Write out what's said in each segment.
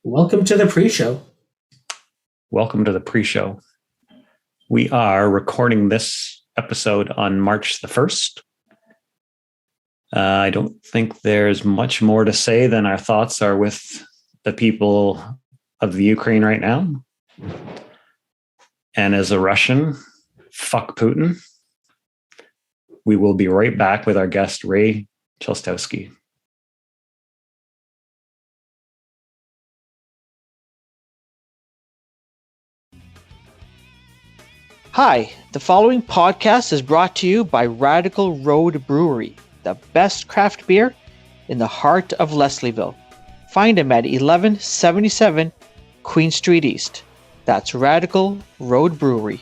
Welcome to the pre-show. Welcome to the pre-show. We are recording this episode on March the 1st. I don't think there's much more to say than our thoughts are with the people of the Ukraine right now. And as a Russian, fuck Putin. We will be right back with our guest, Ray Chelstowski. Hi, the following podcast is brought to you by Radical Road Brewery, the best craft beer in the heart of Leslieville. Find them at 1177 Queen Street East. That's Radical Road Brewery.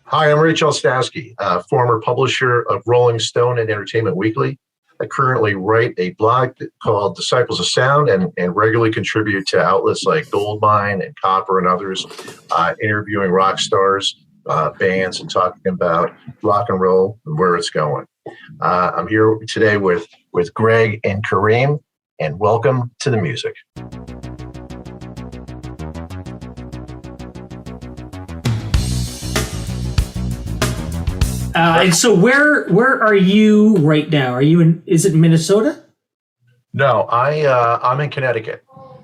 Hi, I'm Ray Chelstowski, former publisher of Rolling Stone and Entertainment Weekly. I currently write a blog called Disciples of Sound and regularly contribute to outlets like Goldmine and Copper and others, interviewing rock stars, bands, and talking about rock and roll and where it's going. I'm here today with Gregg and Karim, and welcome to the music. And so where are you right now? Are you is it Minnesota? No, I'm in Connecticut.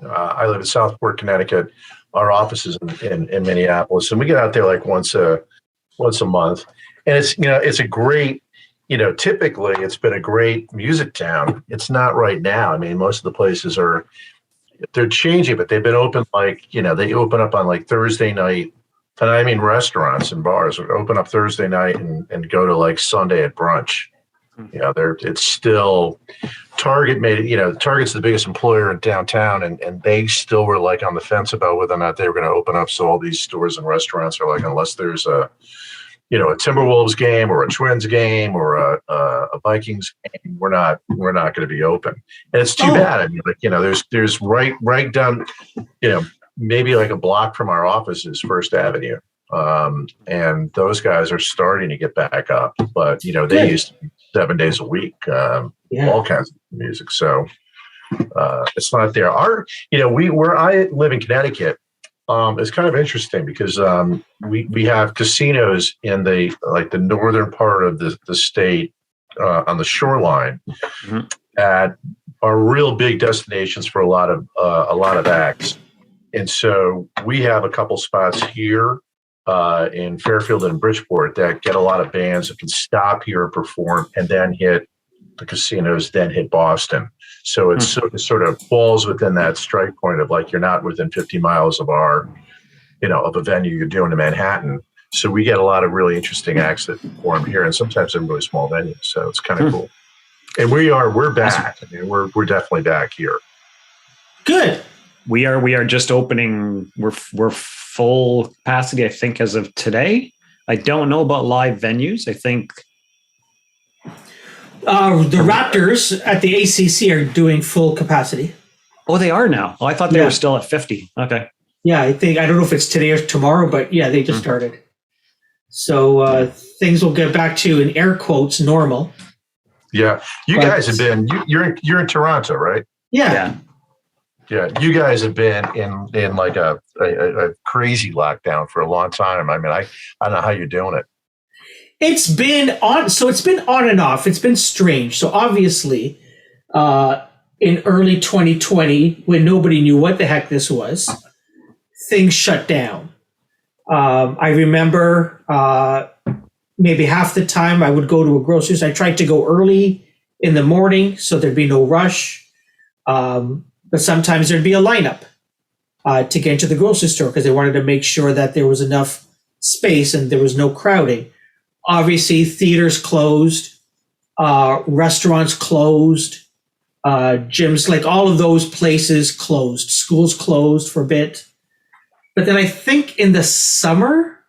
I live in Southport, Connecticut. Our office is in Minneapolis, and we get out there like once a month. And it's a great, typically it's been a great music town. It's not right now. I mean, most of the places they're changing, but they've been open they open up on like Thursday night. And I mean, restaurants and bars would open up Thursday night and go to like Sunday at brunch. It's still Target made it, Target's the biggest employer in downtown, and they still were like on the fence about whether or not they were going to open up. So all these stores and restaurants are like, unless there's a Timberwolves game or a Twins game or a Vikings game, we're not going to be open. And it's too bad. I mean, there's right down, maybe like a block from our office is First Avenue. And those guys are starting to get back up, but they used to be 7 days a week, all kinds of music. So it's not there. Where I live in Connecticut, it's kind of interesting because we have casinos in the northern part of the state on the shoreline that are real big destinations for a lot of acts. And so we have a couple spots here in Fairfield and Bridgeport that get a lot of bands that can stop here and perform and then hit the casinos, then hit Boston. So it sort of falls within that strike point of like you're not within 50 miles of of a venue you're doing in Manhattan. So we get a lot of really interesting acts that perform here, and sometimes in really small venues. So it's kind of cool. And we're back. I mean, we're definitely back here. Good. We are just opening. We're full capacity, I think, as of today. I don't know about live venues. I think the Raptors at the ACC are doing full capacity. Oh, they are now. Oh, I thought they were still at 50. Okay. Yeah, I don't know if it's today or tomorrow, but yeah, they just started. So things will get back to, in air quotes, normal. Yeah, guys have been. You're in Toronto, right? Yeah. Yeah, you guys have been in like a crazy lockdown for a long time. I mean, I don't know how you're doing it. It's been on and off. It's been strange. So obviously, in early 2020, when nobody knew what the heck this was, things shut down. I remember maybe half the time I would go to a grocery store. I tried to go early in the morning so there'd be no rush. But sometimes there'd be a lineup to get into the grocery store because they wanted to make sure that there was enough space and there was no crowding. Obviously, theaters closed, restaurants closed, gyms, like all of those places closed. Schools closed for a bit. But then I think in the summer,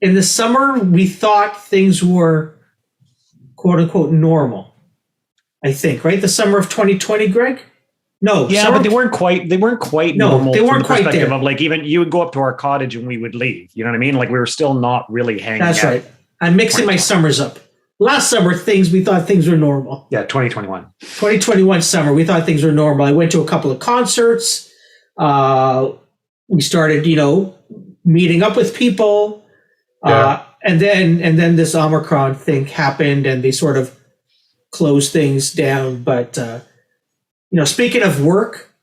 we thought things were quote unquote normal. I think, right? The summer of 2020, Gregg? No. Yeah, but they weren't quite normal. They weren't quite there. Of like, even you would go up to our cottage and we would leave. You know what I mean? Like we were still not really hanging out. That's right. I'm mixing my summers up. last summer, we thought things were normal. Yeah, 2021. 2021 summer, we thought things were normal. I went to a couple of concerts. We started, meeting up with people. And then this Omicron thing happened, and they sort of closed things down. But speaking of work,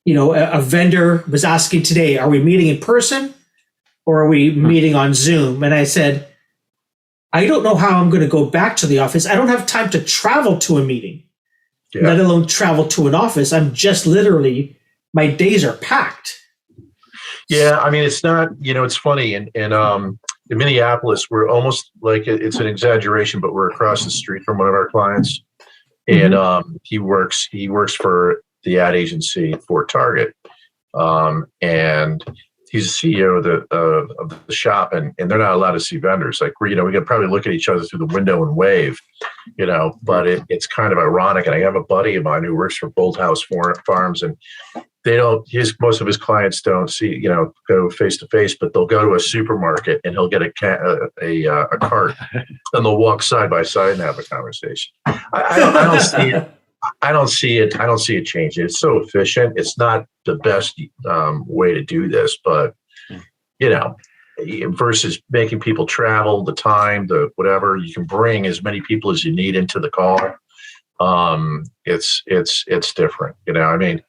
a vendor was asking today, "Are we meeting in person, or are we meeting on Zoom?" And I said, "I don't know how I'm going to go back to the office. I don't have time to travel to a meeting, let alone travel to an office. I'm just literally, my days are packed." Yeah, I mean, it's not. It's funny, in Minneapolis, we're almost like it's an exaggeration, but we're across the street from one of our clients, and he works for the ad agency for Target, and he's the CEO of the shop, and they're not allowed to see vendors. Like we could probably look at each other through the window and wave, but it's kind of ironic. And I have a buddy of mine who works for Bolt House Farms, and they don't. Most of his clients don't go face to face, but they'll go to a supermarket and he'll get a cart, and they'll walk side by side and have a conversation. I don't see it. I don't see it changing. It's so efficient. It's not the best way to do this, but versus making people travel, the time, the whatever, you can bring as many people as you need into the call. It's different. I mean,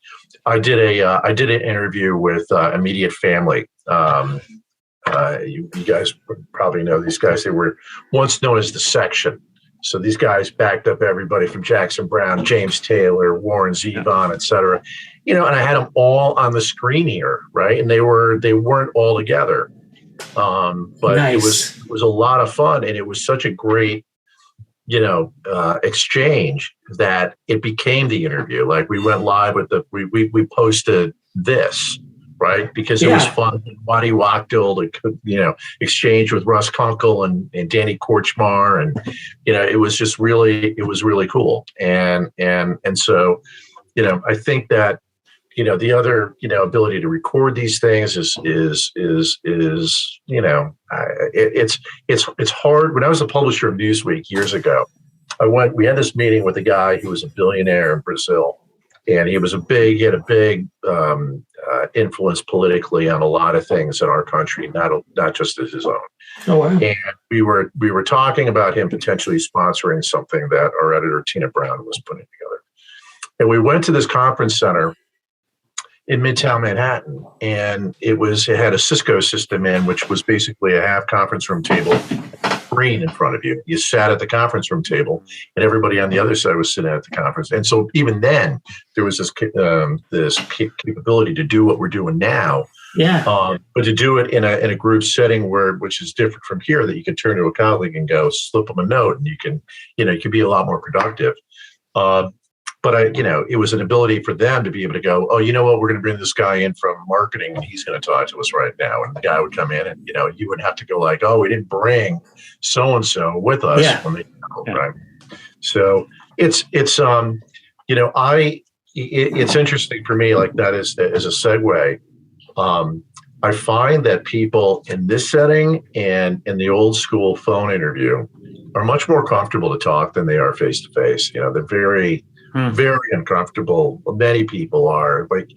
I did an interview with Immediate Family. You guys probably know these guys. They were once known as The Section. So these guys backed up everybody from Jackson Browne, James Taylor, Warren Zevon, et cetera. And I had them all on the screen here, right? And they weren't all together. But nice. It was a lot of fun, and it was such a great exchange that it became the interview. Like we went live with we posted this, right? Because it was fun. Waddy Wachtel to exchange with Russ Kunkel and Danny Korchmar, and it was really cool. And so I think that the other ability to record these things is it's hard. When I was a publisher of Newsweek years ago, we had this meeting with a guy who was a billionaire in Brazil, and he had a big influence politically on a lot of things in our country, not just as his own. Oh, wow. And we were talking about him potentially sponsoring something that our editor Tina Brown was putting together. And we went to this conference center in Midtown Manhattan, and it had a Cisco system in, which was basically a half conference room table, screen in front of you. You sat at the conference room table, and everybody on the other side was sitting at the conference. And so even then, there was this capability to do what we're doing now. Yeah. But to do it in a group setting which is different from here, that you can turn to a colleague and go slip them a note, and you can be a lot more productive. But it was an ability for them to be able to go, oh, you know what, we're going to bring this guy in from marketing, and he's going to talk to us right now. And the guy would come in, and you wouldn't have to go like, oh, we didn't bring so and so with us when they right. So it's interesting for me, like that as a segue. I find that people in this setting and in the old school phone interview are much more comfortable to talk than they are face to face. They're very uncomfortable. Many people are. Like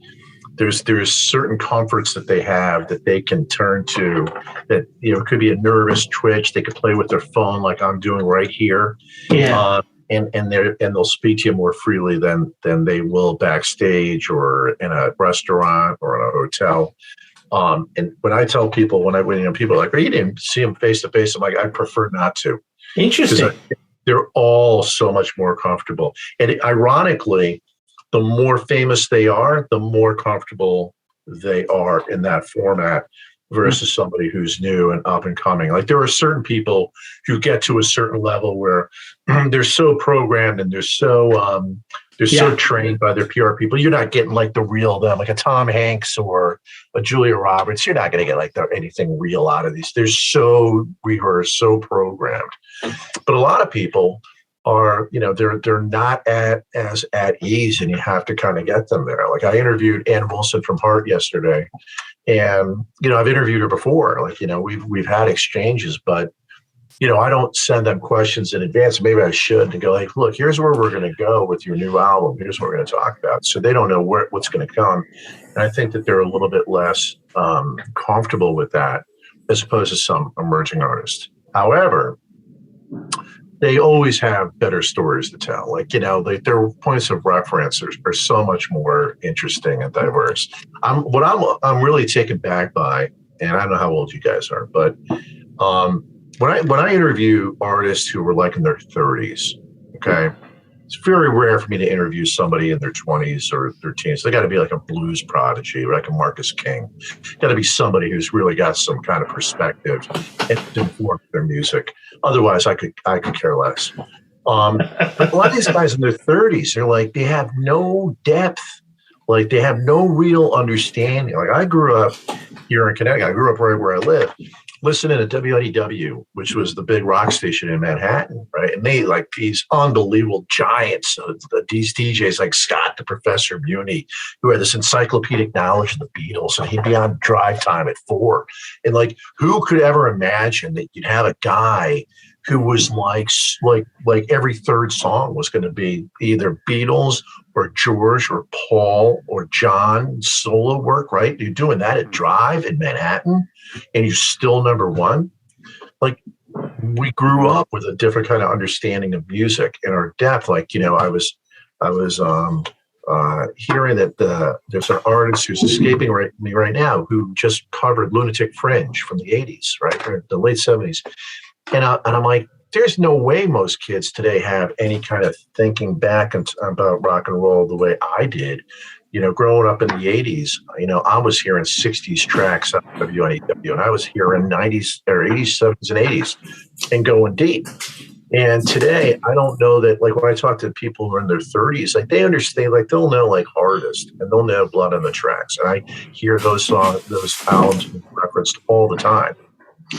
there's certain comforts that they have that they can turn to, that it could be a nervous twitch. They could play with their phone like I'm doing right here. Yeah. And they'll speak to you more freely than they will backstage or in a restaurant or in a hotel. And when I tell people, people are like, oh, you didn't see them face to face, I'm like, I prefer not to. Interesting. They're all so much more comfortable. And ironically, the more famous they are, the more comfortable they are in that format versus somebody who's new and up and coming. Like there are certain people who get to a certain level where they're so programmed and they're so trained by their PR people. You're not getting like the real them, like a Tom Hanks or a Julia Roberts. You're not going to get like anything real out of these. They're so rehearsed, so programmed. But a lot of people are, they're not as at ease, and you have to kind of get them there. Like I interviewed Ann Wilson from Heart yesterday, and I've interviewed her before. Like we've had exchanges, but I don't send them questions in advance. Maybe I should, to go like, look, here's where we're going to go with your new album. Here's what we're going to talk about. So they don't know what's going to come. And I think that they're a little bit less comfortable with that as opposed to some emerging artists. However, they always have better stories to tell. Like, their points of reference are so much more interesting and diverse. I'm really taken back by, and I don't know how old you guys are, but when I interview artists who were like in their 30s, okay, it's very rare for me to interview somebody in their 20s or their teens. They got to be like a blues prodigy, like a Marcus King. Got to be somebody who's really got some kind of perspective and to inform their music. Otherwise, I could care less. But a lot of these guys in their 30s, they're like, they have no depth. Like, they have no real understanding. Like, I grew up here in Connecticut. I grew up right where I live, listening to WNEW, which was the big rock station in Manhattan, right? And they like these unbelievable giants, these DJs like Scott the Professor Muni, who had this encyclopedic knowledge of the Beatles, and he'd be on drive time at 4. And like, who could ever imagine that you'd have a guy who was like every third song was going to be either Beatles or George or Paul or John solo work, right? You're doing that at Drive in Manhattan, and you're still number one. Like, we grew up with a different kind of understanding of music and our depth. Like, I was hearing that there's an artist who's escaping me right now who just covered Lunatic Fringe from the 80s, right, or the late 70s. And I'm like, there's no way most kids today have any kind of thinking back about rock and roll the way I did. Growing up in the 80s, I was hearing 60s tracks on WNEW, and I was hearing 90s or 80s, 70s, and 80s and going deep. And today, I don't know that, like, when I talk to people who are in their 30s, like, they understand, like, they'll know, like, Hardest, and they'll know Blood on the Tracks. And I hear those albums referenced all the time.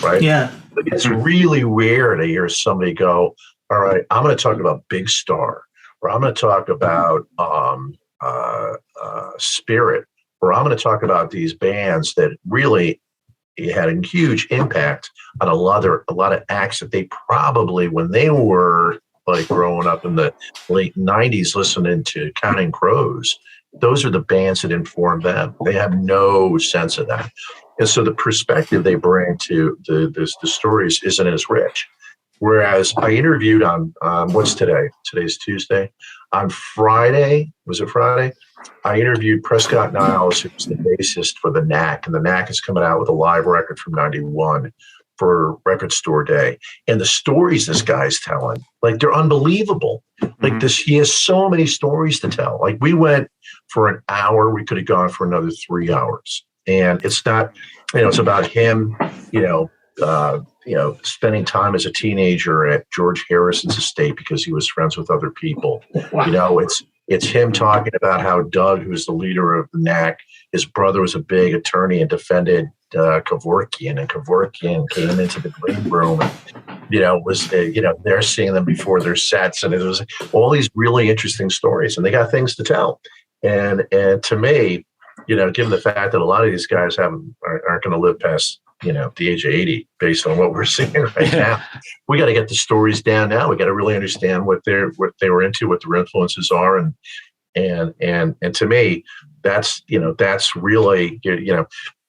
Right. Yeah. It's really rare to hear somebody go, all right, I'm going to talk about Big Star, or I'm going to talk about Spirit, or I'm going to talk about these bands that really had a huge impact on a lot of acts that they probably, when they were like growing up in the late 90s, listening to Counting Crows, those are the bands that informed them. They have no sense of that. And so the perspective they bring to the stories isn't as rich. Whereas I interviewed on what's today? Today's Tuesday. On Friday, was it Friday? I interviewed Prescott Niles, who's the bassist for the Knack. And the Knack is coming out with a live record from 91 for Record Store Day. And the stories this guy's telling, like, they're unbelievable. Like, he has so many stories to tell. Like, we went for an hour. We could have gone for another 3 hours. And it's not, it's about him, spending time as a teenager at George Harrison's estate because he was friends with other people. Wow. It's him talking about how Doug, who's the leader of the Knack, his brother was a big attorney and defended Kevorkian, and Kevorkian came into the green room and, they're seeing them before their sets. And it was all these really interesting stories, and they got things to tell. And to me, given the fact that a lot of these guys aren't going to live past, the age of 80, based on what we're seeing right now, we got to get the stories down now. We got to really understand what they were into, what their influences are, and to me, that's really,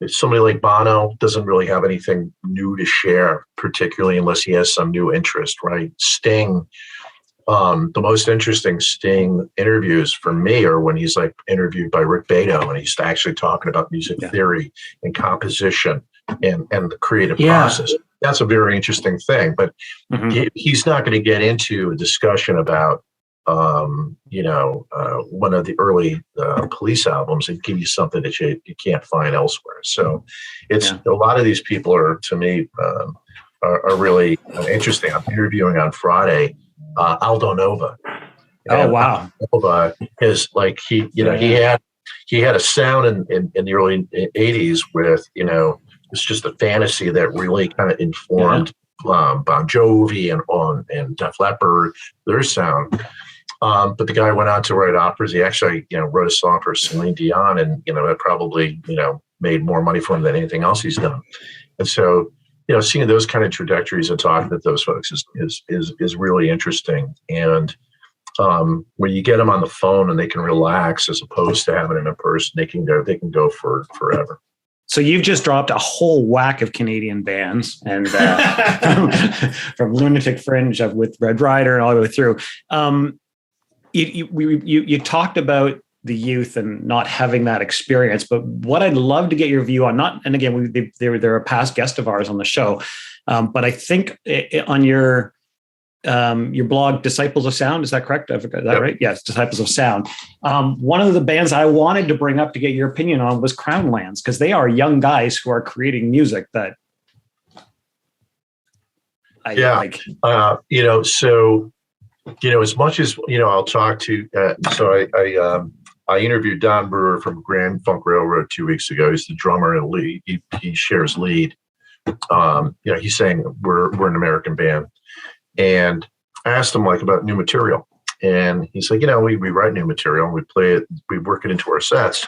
somebody like Bono doesn't really have anything new to share, particularly unless he has some new interest, right? Sting. The most interesting Sting interviews for me are when he's like interviewed by Rick Beato, and he's actually talking about music theory and composition and the creative process. That's a very interesting thing, but he's not going to get into a discussion about, one of the early Police albums and give you something that you can't find elsewhere. So it's a lot of these people are, to me, are really interesting. I'm interviewing on Friday Aldo Nova. Oh, wow. Aldo Nova is like, he had a sound in the early 80s with, it's just a fantasy that really kind of informed Bon Jovi and Def Leppard, their sound. But the guy went on to write operas. He actually, wrote a song for Celine Dion, and, it probably, made more money for him than anything else he's done. And so, seeing those kind of trajectories and talking to those folks is really interesting. And when you get them on the phone and they can relax as opposed to having them in person, they can go for forever. So you've just dropped a whole whack of Canadian bands, and from Lunatic Fringe with Red Rider and all the way through. You talked about the youth and not having that experience, but what I'd love to get your view on, and again, they're a past guest of ours on the show, but I think on your blog, Disciples of Sound, is that correct? Is that right? Yes, Disciples of Sound. One of the bands I wanted to bring up to get your opinion on was Crownlands, because they are young guys who are creating music that I like. So, as much as, I'll talk to, I interviewed Don Brewer from Grand Funk Railroad 2 weeks ago. He's the drummer and lead. He shares lead. He's saying we're an American band. And I asked him about new material, and he's like, we write new material, and we play it, we work it into our sets,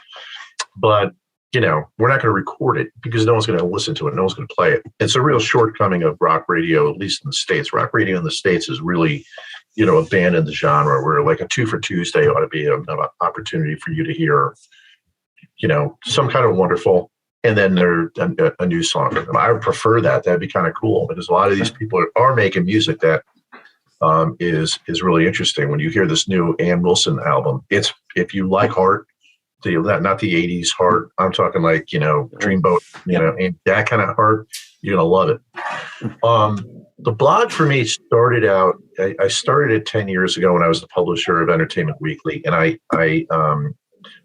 but we're not going to record it because no one's going to listen to it, no one's going to play it. It's a real shortcoming of rock radio, at least in the States. Rock radio in the States is really, abandoned the genre, where like a 2 for Tuesday ought to be an opportunity for you to hear, some kind of wonderful. And then there's a new song. I would prefer that. That'd be kind of cool, because a lot of these people are making music that is really interesting. When you hear this new Ann Wilson album, if you like Heart, not the 80s Heart, I'm talking like, Dreamboat, and that kind of Heart, you're going to love it. The blog for me started out, I started it 10 years ago when I was the publisher of Entertainment Weekly. And I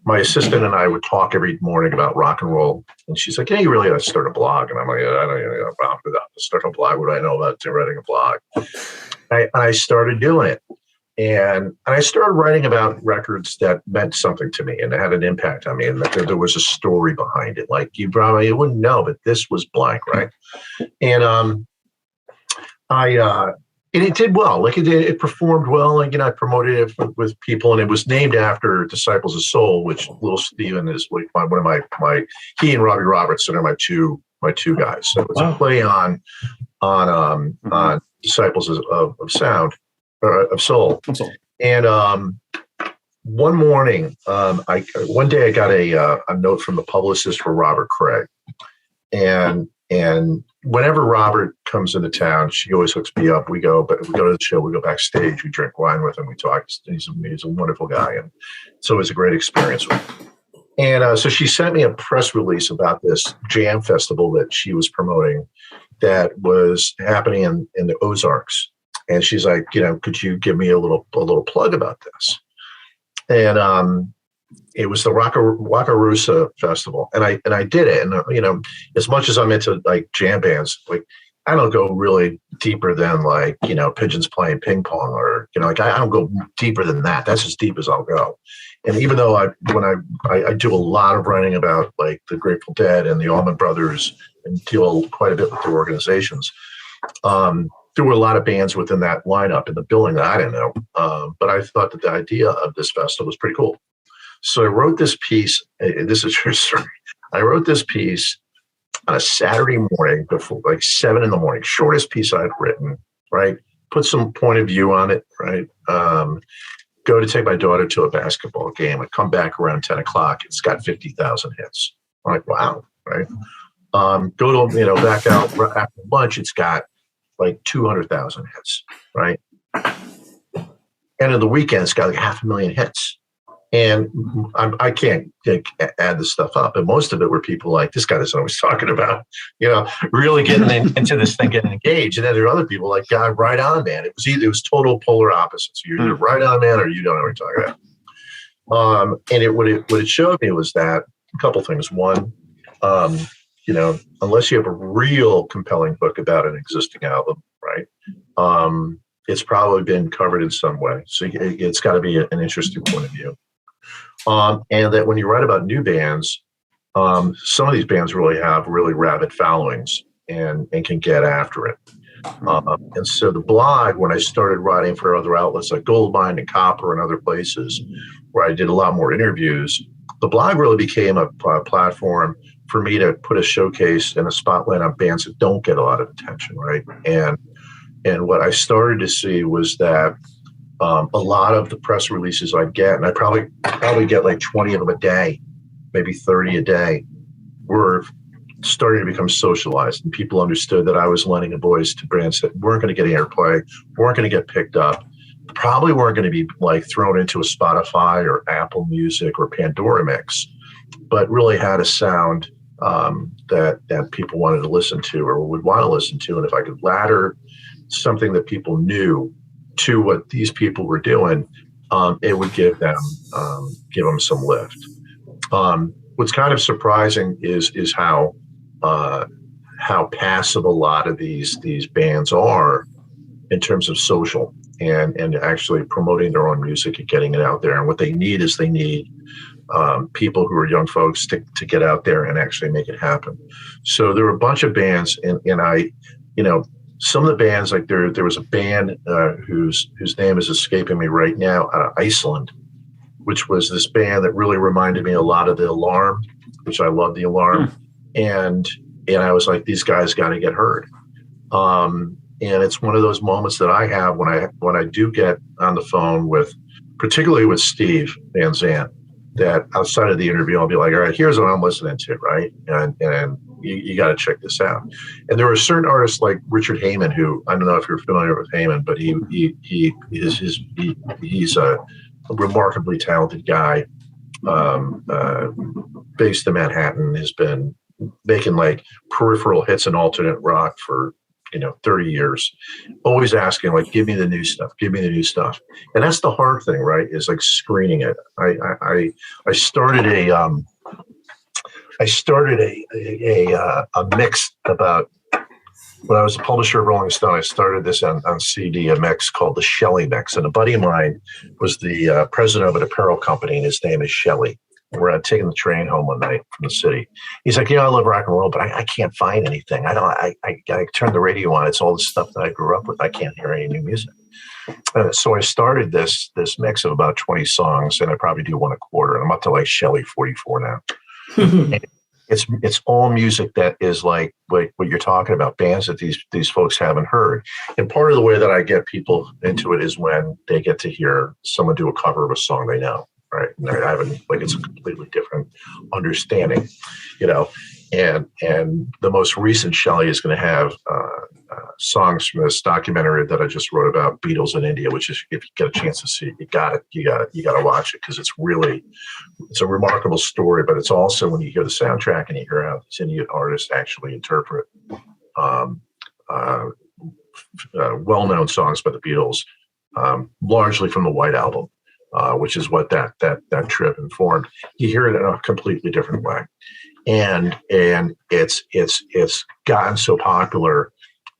my assistant and I would talk every morning about rock and roll. And she's like, hey, you really ought to start a blog. And I'm like, I don't know about to start a blog. What do I know about writing a blog? I started doing it. And I started writing about records that meant something to me and had an impact on me, and that there was a story behind it. Like you wouldn't know, but this was blank, right? And and it did well. It performed well. And I promoted it with people, and it was named after Disciples of Soul, which Little Steven is one of my. He and Robbie Robertson are my two guys. So it's a play on Disciples of Sound, of Soul. And one morning, one day I got a note from the publicist for Robert Craig, and whenever Robert comes into town, she always hooks me up. We go to the show, we go backstage, we drink wine with him, we talk. He's a wonderful guy, and it's always a great experience with him. And so she sent me a press release about this jam festival that she was promoting that was happening in the Ozarks. And she's like, could you give me a little plug about this? And it was the Wakarusa Festival, and I did it. And as much as I'm into like jam bands, like I don't go really deeper than like Pigeons playing ping pong, or I don't go deeper than that. That's as deep as I'll go. And even though I do a lot of writing about like the Grateful Dead and the Allman Brothers, and deal quite a bit with their organizations, there were a lot of bands within that lineup in the building that I didn't know. But I thought that the idea of this festival was pretty cool. So I wrote this piece. This is a true story. I wrote this piece on a Saturday morning before like 7 a.m, shortest piece I'd written, right? Put some point of view on it, right? Go to take my daughter to a basketball game. I come back around 10 o'clock. It's got 50,000 hits. I'm like, wow, right? Go to, back out after lunch. It's got like 200,000 hits, right? End of the weekend, it's got like 500,000 hits. And I can't add this stuff up. And most of it were people like, this guy doesn't know what he's talking about, really getting into this thing, getting engaged. And then there are other people like, God, right on, man. It was total polar opposites. You're either right on, man, or you don't know what you're talking about. And what it showed me was that a couple things. One, unless you have a real compelling book about an existing album, right? It's probably been covered in some way. So it's got to be an interesting point of view. And that when you write about new bands, some of these bands really have really rabid followings and can get after it. And so the blog, when I started writing for other outlets like Goldmine and Copper and other places, where I did a lot more interviews, the blog really became a platform for me to put a showcase and a spotlight on bands that don't get a lot of attention, right? And what I started to see was that a lot of the press releases I get, and I probably get like 20 of them a day, maybe 30 a day, were starting to become socialized, and people understood that I was lending a voice to brands that weren't going to get airplay, weren't going to get picked up, probably weren't going to be like thrown into a Spotify or Apple Music or Pandora mix, but really had a sound that people wanted to listen to or would want to listen to. And if I could ladder something that people knew to what these people were doing, it would give them some lift. What's kind of surprising is how passive a lot of these bands are in terms of social and actually promoting their own music and getting it out there. And what they need is people who are young folks to get out there and actually make it happen. So there were a bunch of bands, and I, some of the bands, like there was a band whose name is escaping me right now, out of Iceland, which was this band that really reminded me a lot of The Alarm, which I love The Alarm. And I was like, these guys got to get heard. And it's one of those moments that I have when I do get on the phone particularly with Steve Van Zandt, that outside of the interview, I'll be like, all right, here's what I'm listening to, right? And you got to check this out. And there are certain artists like Richard Heyman, who, I don't know if you're familiar with Heyman, but he's a remarkably talented guy, based in Manhattan, has been making like peripheral hits and alternate rock for 30 years, always asking, like, give me the new stuff. And that's the hard thing, right? Is like screening it. I started a mix about, when I was a publisher of Rolling Stone, I started this on CD, a mix called the Shelley Mix. And a buddy of mine was the president of an apparel company, and his name is Shelley. We're taking the train home one night from the city. He's like, I love rock and roll, but I can't find anything. I turn the radio on. It's all the stuff that I grew up with. I can't hear any new music. So I started this mix of about 20 songs, and I probably do one a quarter. And I'm up to like Shelley 44 now. And it's all music that is like what you're talking about, bands that these folks haven't heard. And part of the way that I get people into it is when they get to hear someone do a cover of a song they know. Right. And I haven't, like, it's a completely different understanding, and the most recent Shelley is going to have songs from this documentary that I just wrote about Beatles in India, which is, if you get a chance to see it, you got to watch it, because it's a remarkable story. But it's also, when you hear the soundtrack and you hear how these Indian artists actually interpret well-known songs by the Beatles, largely from the White Album. Which is what that trip informed. You hear it in a completely different way, and it's gotten so popular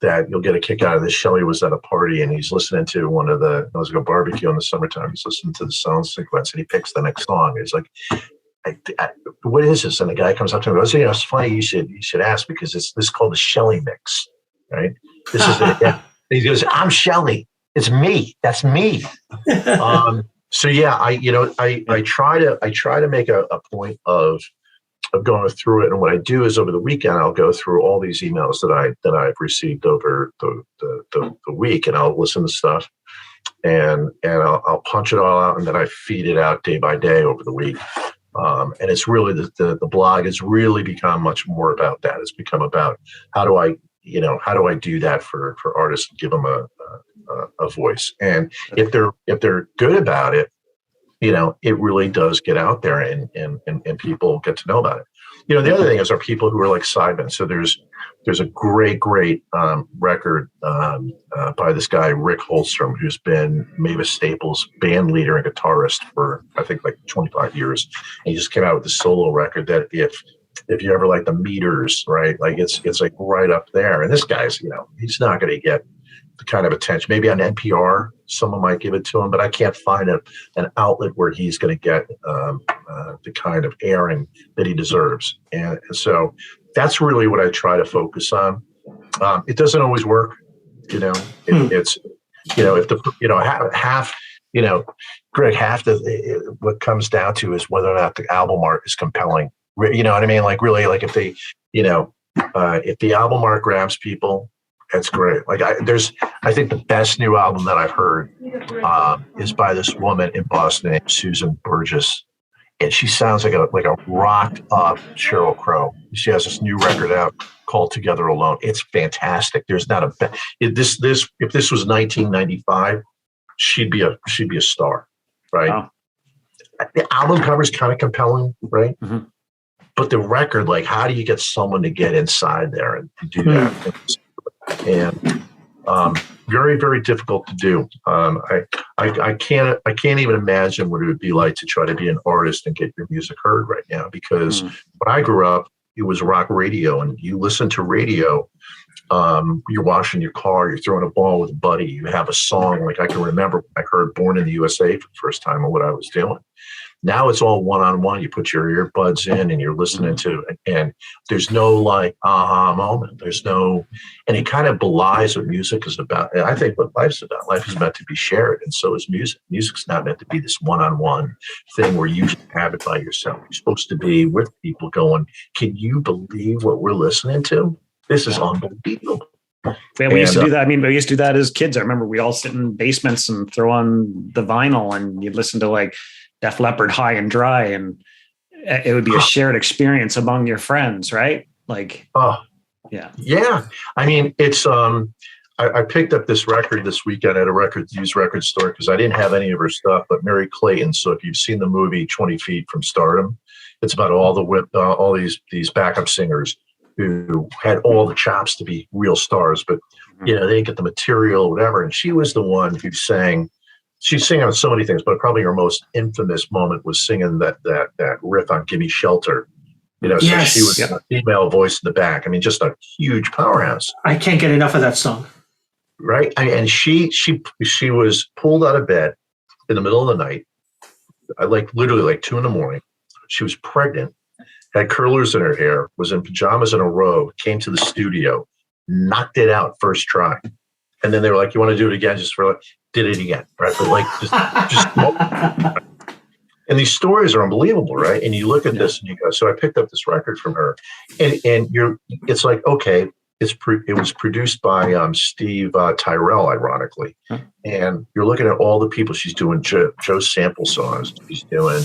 that you'll get a kick out of this. Shelley was at a party and he's listening to one of the, it was like a barbecue in the summertime. He's listening to the sound sequence and he picks the next song. He's like, what is this? And the guy comes up to him and goes, it's funny you should ask, because this is called the Shelley mix, right? This is it. And he goes, I'm Shelley. It's me. That's me. So yeah, I try to make a point of going through it, and what I do is over the weekend I'll go through all these emails that I've received over the week, and I'll listen to stuff, and I'll punch it all out, and then I feed it out day by day over the week. And it's really the blog has really become much more about that. It's become about how do I do that for artists and give them a voice. And if they're good about it, it really does get out there and people get to know about it. The other thing is, are people who are like sidemen. So there's a great record by this guy, Rick Holstrom, who's been Mavis Staples' band leader and guitarist for, I think, like 25 years. And he just came out with a solo record that if you ever like the Meters, right? Like it's like right up there. And this guy's, he's not going to get the kind of attention. Maybe on NPR, someone might give it to him, but I can't find an outlet where he's going to get the kind of airing that he deserves. And so that's really what I try to focus on. It doesn't always work, It's if half you know, Greg, what comes down to is whether or not the album art is compelling. You know what I mean? Like really, like if they, if the album art grabs people, that's great. Like I think the best new album that I've heard is by this woman in Boston named Susan Burgess, and she sounds like a rocked up Sheryl Crow. She has this new record out called Together Alone. It's fantastic. There's not if this was 1995, she'd be a star, right? Wow. The album cover is kind of compelling, right? Mm-hmm. But the record, like, how do you get someone to get inside there and do that? And very, very difficult to do. I can't even imagine what it would be like to try to be an artist and get your music heard right now. Because when I grew up, it was rock radio, and you listen to radio. You're washing your car, you're throwing a ball with a buddy, you have a song. Like I can remember when I heard "Born in the USA" for the first time and what I was doing. Now it's all one-on-one. You put your earbuds in and you're listening to it, and there's no like aha moment. There's no, and it kind of belies what music is about. And I think what life's about. Life is meant to be shared, and so is music. Music's not meant to be this one-on-one thing where you have it by yourself. You're supposed to be with people going, can you believe what we're listening to? This is unbelievable. Yeah, we used to do that. I mean, we used to do that as kids. I remember we all sit in basements and throw on the vinyl, and you'd listen to like Def Leppard, High and Dry, and it would be a shared experience among your friends, right? Like, yeah. I mean, it's I picked up this record this weekend at a used record store because I didn't have any of her stuff, but Mary Clayton. So if you've seen the movie 20 Feet from Stardom, it's about all these backup singers who had all the chops to be real stars, but they didn't get the material or whatever. And she was the one who sang. She's singing on so many things, but probably her most infamous moment was singing that riff on "Gimme Shelter." So she was a female voice in the back. I mean, just a huge powerhouse. I can't get enough of that song. Right, and she was pulled out of bed in the middle of the night, literally like 2 a.m. She was pregnant, had curlers in her hair, was in pajamas and a robe, came to the studio, knocked it out first try. And then they were like, you want to do it again? Did it again, right? But like, just and these stories are unbelievable, right? And you look at this and you go, so I picked up this record from her, and it's like, okay, it was produced by Steve Tyrell, ironically. And you're looking at all the people she's doing, Joe Sample songs. She's doing,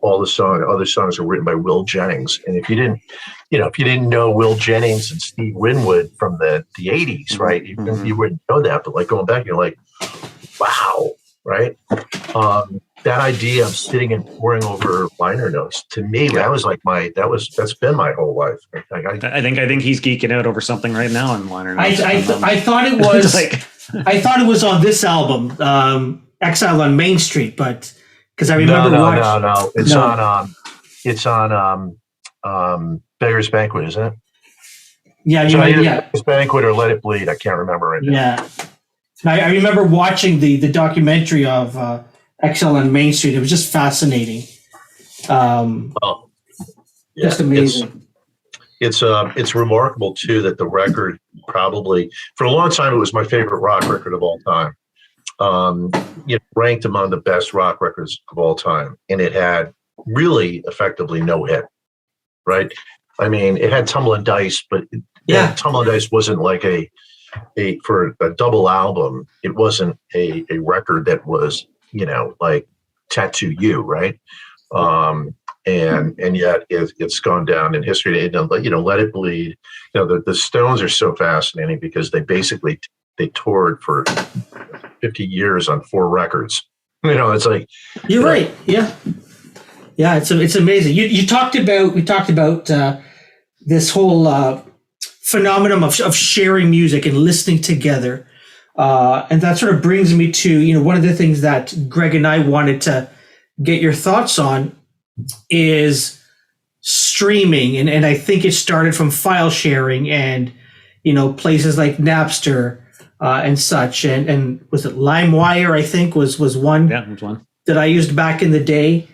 other songs are written by Will Jennings. And if you didn't know Will Jennings and Steve Winwood from the 80s, right? You wouldn't know that. But like going back, you're like, wow, right? That idea of sitting and pouring over liner notes, to me, that's been my whole life. I think he's geeking out over something right now on liner notes. I thought it was I thought it was on this album, Exile on Main Street, but because I remember no. It's on Beggar's Banquet, isn't it? Yeah, Beggar's Banquet or Let It Bleed. I can't remember right now. Yeah, I remember watching the documentary of Exile on Main Street. It was just fascinating. Just amazing. It's remarkable too that the record probably for a long time it was my favorite rock record of all time. Ranked among the best rock records of all time, and it had really effectively no hit. Right? I mean, it had Tumbling Dice, but Tumbling Dice wasn't like for a double album. It wasn't a record that was like Tattoo You, right? And yet it's gone down in history. Let It Bleed. The Stones are so fascinating because they toured for 50 years on 4 records. It's like you're right. Yeah. It's amazing. We talked about this whole phenomenon of sharing music and listening together. And that sort of brings me to, one of the things that Gregg and I wanted to get your thoughts on is streaming. And I think it started from file sharing and, places like Napster and such. And was it LimeWire, I think, was one, was one that I used back in the day.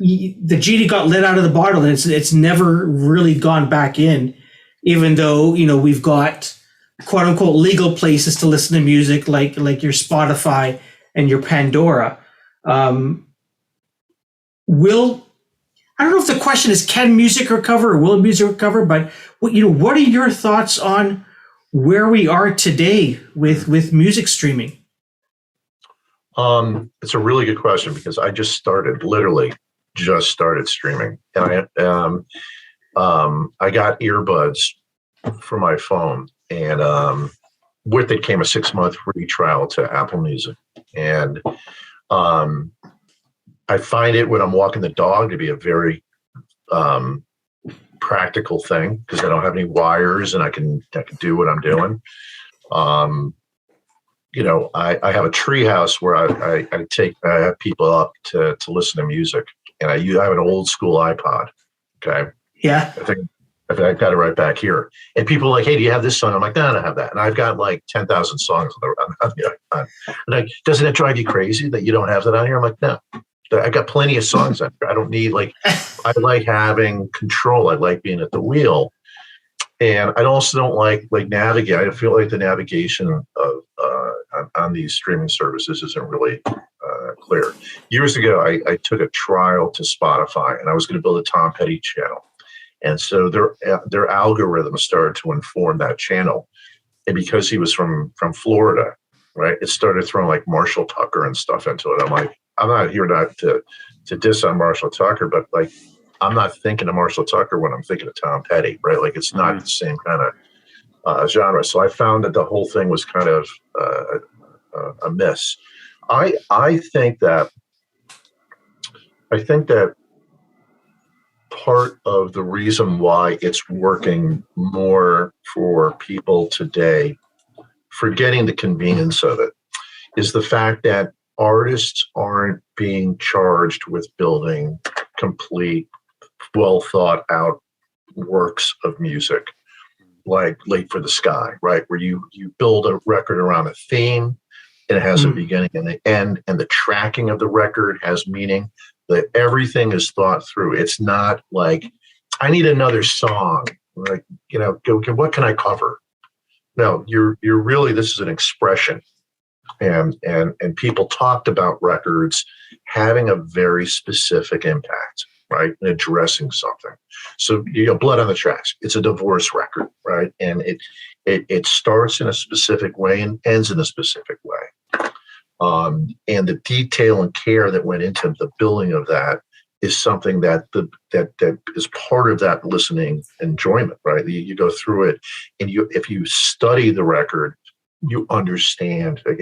The genie got let out of the bottle and it's never really gone back in. Even though, we've got quote unquote legal places to listen to music, like your Spotify and your Pandora. Will I don't know if the question is can music recover or will music recover, but what are your thoughts on where we are today with music streaming? It's a really good question because I literally just started streaming, and I got earbuds for my phone, and with it came a 6-month free trial to Apple Music, and I find it when I'm walking the dog to be a very practical thing because I don't have any wires and I can do what I'm doing. I have a tree house where I have people up to listen to music, and I have an old school iPod. Okay. Yeah. I think I've got it right back here. And people are like, hey, do you have this song? I'm like, no, I don't have that. And I've got like 10,000 songs on the iPod. Like, doesn't it drive you crazy that you don't have that on here? I'm like, no. I got plenty of songs on here. I don't need I like having control. I like being at the wheel. And I also don't like navigate. I feel like the navigation of on these streaming services isn't really clear. Years ago, I took a trial to Spotify, and I was going to build a Tom Petty channel. And so their algorithm started to inform that channel. And because he was from Florida, right, it started throwing like Marshall Tucker and stuff into it. I'm like, I'm not here to diss on Marshall Tucker, but like, I'm not thinking of Marshall Tucker when I'm thinking of Tom Petty, right? Like, it's not the same kind of genre. So I found that the whole thing was kind of a miss. I think that part of the reason why it's working more for people today, forgetting the convenience of it, is the fact that artists aren't being charged with building complete, well thought out works of music like Late for the Sky, right? Where you build a record around a theme, and it has a beginning and an end, and the tracking of the record has meaning, that everything is thought through. It's not like, I need another song, like, what can I cover? No, you're really, this is an expression. And people talked about records having a very specific impact, right? And addressing something. So, Blood on the Tracks, it's a divorce record, right? And it starts in a specific way and ends in a specific way. And the detail and care that went into the building of that is something that is part of that listening enjoyment, right? You go through it, and if you study the record, you understand. Like,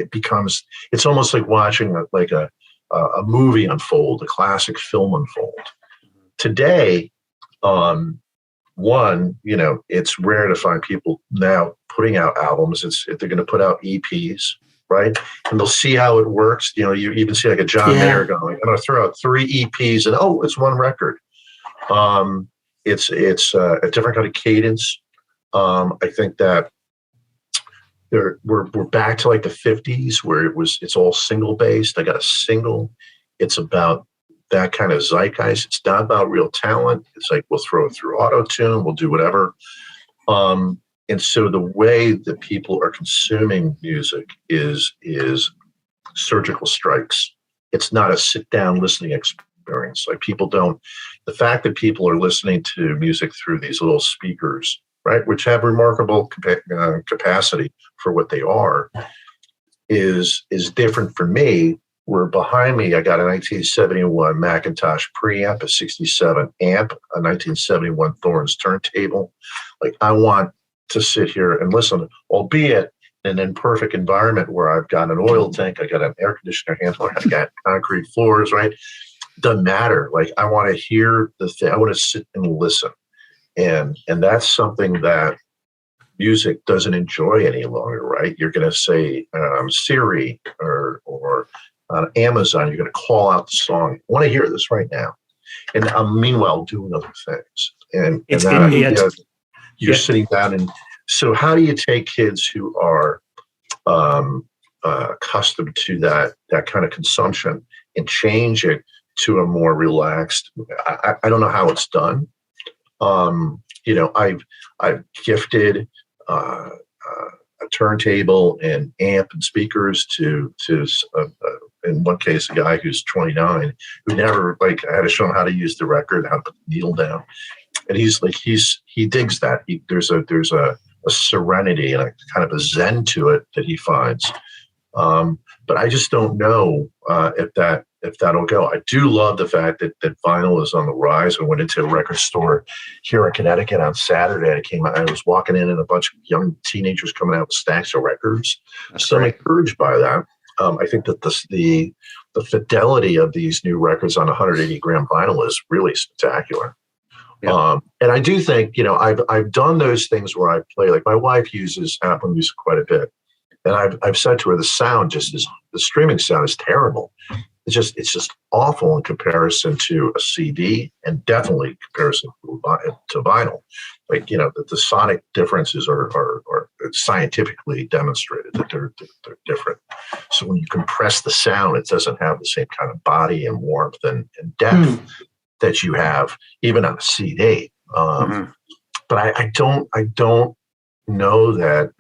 it's almost like watching a movie unfold, a classic film unfold. Today, it's rare to find people now putting out albums. If they're going to put out EPs, right? And they'll see how it works. You even see like a John Mayer going, I'm going to throw out 3 EPs, and it's one record. It's a different kind of cadence. I think that we're back to like the 50s where it's all single based. I got a single. It's about that kind of zeitgeist. It's not about real talent. It's like, we'll throw it through auto-tune, we'll do whatever. And so the way that people are consuming music is surgical strikes. It's not a sit-down listening experience. Like, the fact that people are listening to music through these little speakers, right, which have remarkable capacity for what they are, is different for me. Where behind me, I got a 1971 Macintosh preamp, a 67 amp, a 1971 Thorns turntable. Like, I want to sit here and listen, albeit in an imperfect environment where I've got an oil tank, I got an air conditioner handler, I got concrete floors, right? Doesn't matter. Like, I want to hear the thing. I want to sit and listen. And that's something that music doesn't enjoy any longer, right? You're going to say Siri or on Amazon, you're going to call out the song. I want to hear this right now. And I'm meanwhile doing other things. And you're sitting down. And so how do you take kids who are accustomed to that kind of consumption and change it to a more relaxed? I don't know how it's done. I've gifted a turntable and amp and speakers to in one case, a guy who's 29 who never, like, I had to show him how to use the record, how to put the needle down. And he digs that. There's a serenity and a kind of a zen to it that he finds. But I just don't know if that'll go. I do love the fact that vinyl is on the rise. I went into a record store here in Connecticut on Saturday. I was walking in and a bunch of young teenagers coming out with stacks of records. So I'm encouraged by that. I think that the fidelity of these new records on 180 gram vinyl is really spectacular. Yeah. And I do think, I've done those things where I play, like my wife uses Apple Music quite a bit. And I've said to her, the streaming sound is terrible. It's just awful in comparison to a CD, and definitely in comparison to vinyl. Like, the sonic differences are scientifically demonstrated that they're different. So when you compress the sound, it doesn't have the same kind of body and warmth and depth that you have even on a CD. But I don't know that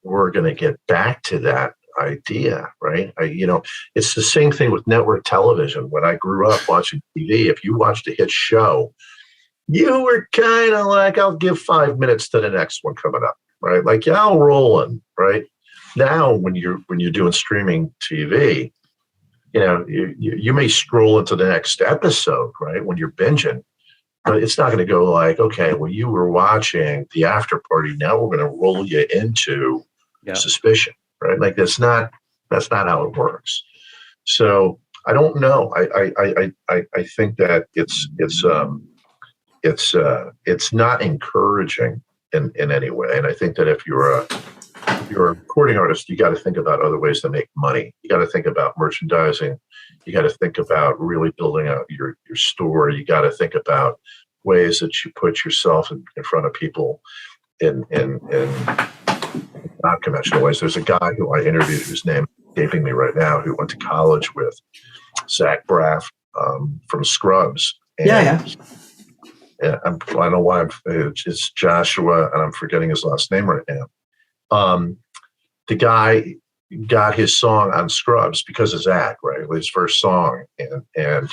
we're going to get back to that idea, right? It's the same thing with network television. When I grew up watching TV, if you watched a hit show, you were kind of like, I'll give 5 minutes to the next one coming up, right? Like, yeah, I'll roll in, right? Now, when you're doing streaming TV, you may scroll into the next episode, right? When you're binging, but it's not going to go like, okay, well, you were watching the after party. Now we're going to roll you into suspicion, right? Like that's not how it works. So I don't know. I think that it's not encouraging in any way. And I think that if you're a recording artist, you got to think about other ways to make money. You got to think about merchandising. You got to think about really building out your store. You got to think about ways that you put yourself in front of people in not conventional ways. There's a guy who I interviewed whose name is escaping me right now, who went to college with Zach Braff from Scrubs. And I don't know why it's Joshua, and I'm forgetting his last name right now. The guy got his song on Scrubs because of Zach, right? It was his first song, and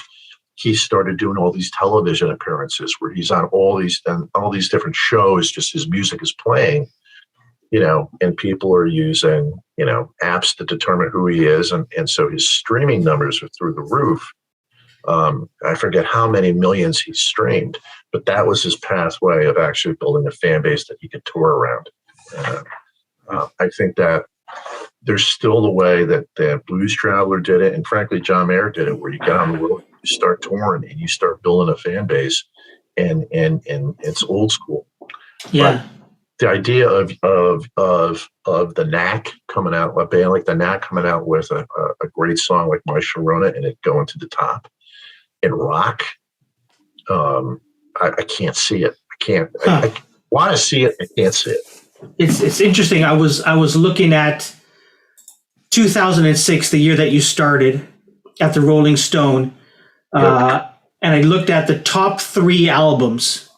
he started doing all these television appearances where he's on all these different shows. Just his music is playing, and people are using apps to determine who he is, and so his streaming numbers are through the roof. I forget how many millions he streamed, but that was his pathway of actually building a fan base that he could tour around. I think that there's still the way that the Blues Traveler did it, and frankly, John Mayer did it, where you get on the road, you start touring, and you start building a fan base, and it's old school. Yeah. But the idea of the Knack coming out, a band like the Knack coming out with a great song like My Sharona and it going to the top in rock, I can't see it. I can't. I want to see it. I can't see it. It's interesting. I was looking at 2006, the year that you started at the Rolling Stone, and I looked at the top 3 albums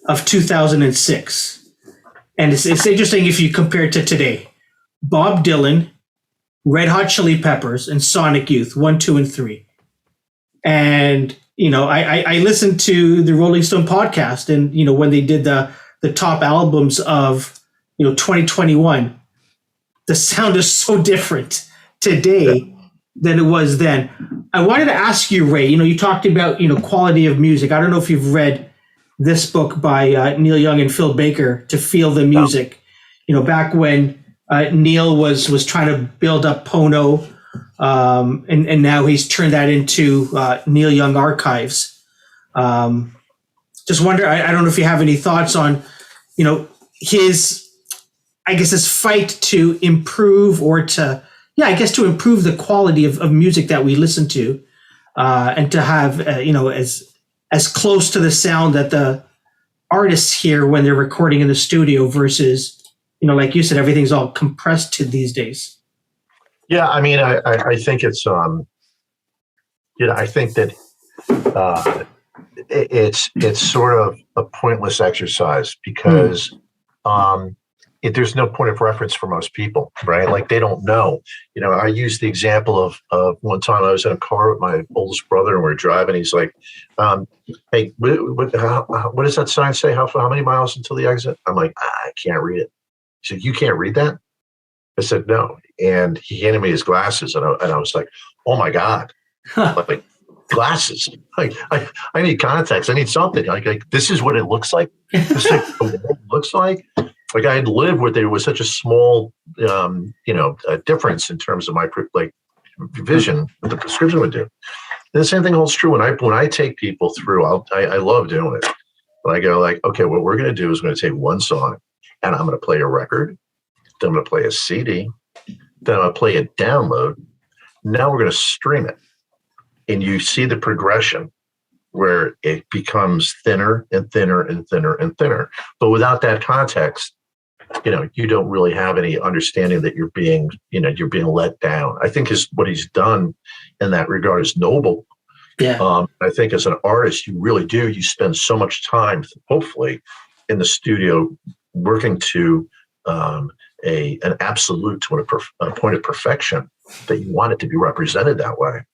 of 2006. And it's interesting if you compare it to today. Bob Dylan, Red Hot Chili Peppers, and Sonic Youth, 1, 2, and 3. And, I listened to the Rolling Stone podcast, and, when they did the top albums of, 2021, the sound is so different today than it was then. I wanted to ask you, Ray, you talked about, quality of music. I don't know if you've read this book by Neil Young and Phil Baker, To Feel the Music. Back when Neil was trying to build up Pono, and now he's turned that into Neil Young Archives. Just wonder, I don't know if you have any thoughts on, his fight to improve to improve the quality of music that we listen to, and to have, as close to the sound that the artists hear when they're recording in the studio versus, like you said, everything's all compressed to these days. Yeah, I mean, I think it's, I think that it's sort of a pointless exercise because there's no point of reference for most people, right? Like they don't know. I use the example of one time I was in a car with my oldest brother and we're driving. He's like, "Hey, what does that sign say? How many miles until the exit?" I'm like, "I can't read it." He said, "You can't read that?" I said, "No." And he handed me his glasses, and I was like, "Oh my God!" Like glasses. Like I need contacts. I need something. Like this is what it looks like. This is what it looks like. Like I had lived where there was such a small, difference in terms of my vision. What the prescription would do. And the same thing holds true when I take people through. I love doing it. But I go like, okay, what we're going to do is we're going to take one song, and I'm going to play a record. Then I'm going to play a CD. Then I'm going to play a download. Now we're going to stream it. And you see the progression where it becomes thinner and thinner and thinner and thinner. But without that context, you don't really have any understanding that you're being let down. I think what he's done in that regard is noble. Yeah. I think as an artist, you really do. You spend so much time, hopefully, in the studio working to an absolute, to a point of perfection that you want it to be represented that way.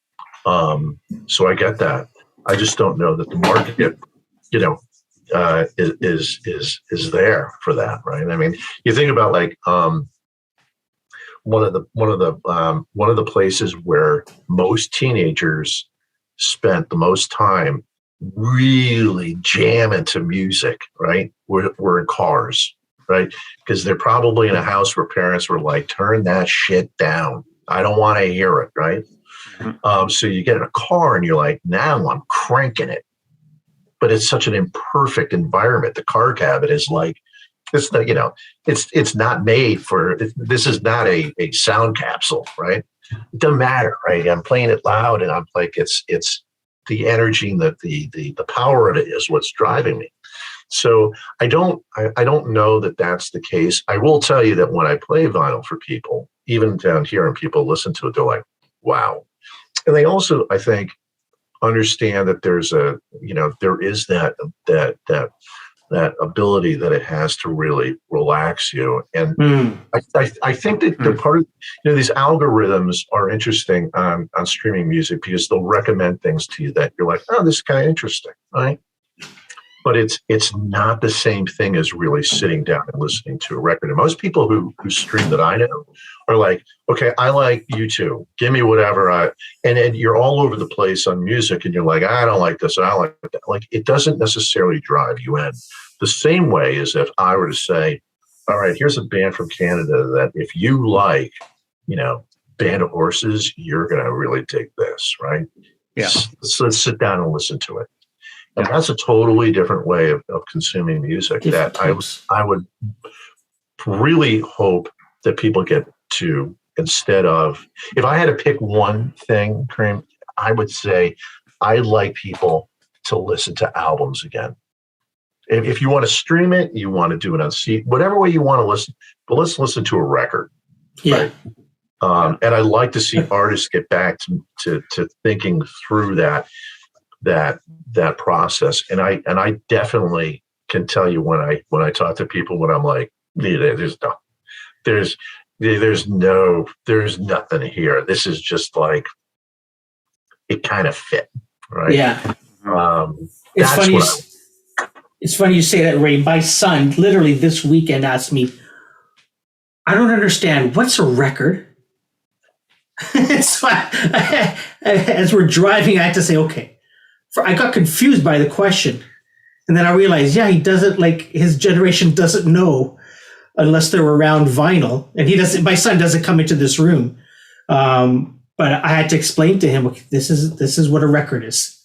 So I get that. I just don't know that the market, is there for that, right? I mean, you think about like one of the places where most teenagers spent the most time really jamming to music, right? Were in cars, right? Because they're probably in a house where parents were like, "Turn that shit down. I don't want to hear it," right? So you get in a car and you're like, "Now I'm cranking it," but it's such an imperfect environment. The car cabinet is like, it's not made for. This is not a sound capsule, right? It doesn't matter, right? I'm playing it loud, and I'm like, it's the energy and the power of it is what's driving me. So I don't know that that's the case. I will tell you that when I play vinyl for people, even down here, and people listen to it, they're like, "Wow." And they also, I think, understand that there is that ability that it has to really relax you. And I think that the part of, these algorithms are interesting on streaming music because they'll recommend things to you that you're like, "Oh, this is kind of interesting," right? But it's not the same thing as really sitting down and listening to a record. And most people who stream that I know are like, "Okay, I like you too. Give me whatever." And you're all over the place on music, and you're like, "I don't like this, and I like that." Like, it doesn't necessarily drive you in. The same way as if I were to say, "All right, here's a band from Canada that if you like, Band of Horses, you're going to really dig this," right? Yeah. So let's sit down and listen to it. And that's a totally different way of consuming music that I would really hope that people get to, instead of, if I had to pick one thing, Karim, I would say I'd like people to listen to albums again. If you want to stream it, you want to do it on CD, whatever way you want to listen, but let's listen to a record. Yeah. Right? And I'd like to see artists get back to thinking through that process. And I definitely can tell you when I talk to people, when I'm like, there's nothing here. This is just like, it kind of fit, right? Yeah. It's funny you say that, Ray. My son literally this weekend asked me, "I don't understand. What's a record?" So as we're driving, I had to say, okay. I got confused by the question. And then I realized, he doesn't, like, his generation doesn't know unless they're around vinyl. And my son doesn't come into this room. But I had to explain to him, okay, this is what a record is.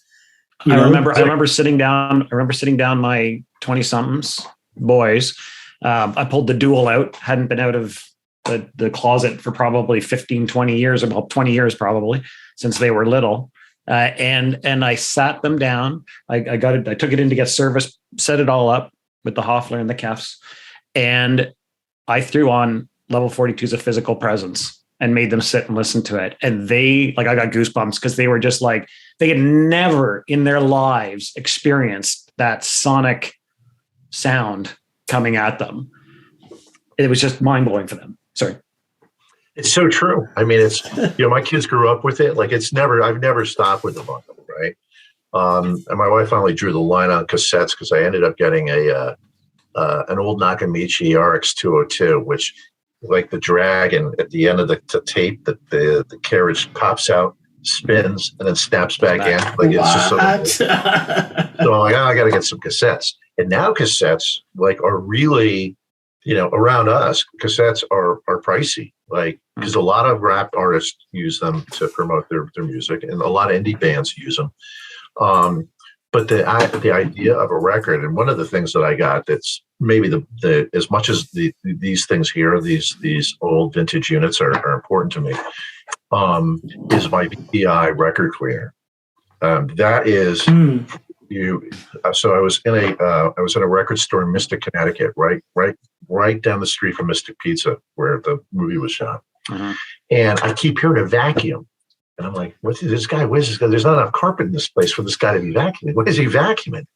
I remember sitting down my 20-somethings boys. I pulled the Dual out, hadn't been out of the closet for probably 15, 20 years, about 20 years probably, since they were little. And I sat them down. I took it in to get service, set it all up with the Hoffler and the Kefs. And I threw on Level 42's A Physical Presence and made them sit and listen to it. And I got goosebumps because they were just like, they had never in their lives experienced that sonic sound coming at them. it was just mind blowing for them. Sorry. It's so true. I mean, it's, my kids grew up with it. Like I've never stopped with the bundle, right? And my wife finally drew the line on cassettes because I ended up getting an old Nakamichi RX 202, which, like the dragon at the end of the tape, that the carriage pops out, spins, and then snaps back in. Like it's just so. So I'm like, I got to get some cassettes. And now cassettes are really, around us, cassettes are pricey. Because a lot of rap artists use them to promote their music, and a lot of indie bands use them. But the idea of a record, and one of the things that I got that's maybe the as much as these things here, these old vintage units are important to me, is my VPI record cleaner. That is So I was in a record store in Mystic, Connecticut, right down the street from Mystic Pizza, where the movie was shot. Mm-hmm. And I keep hearing a vacuum. And I'm like, what's this guy? Where's this guy? There's not enough carpet in this place for this guy to be vacuuming. What is he vacuuming?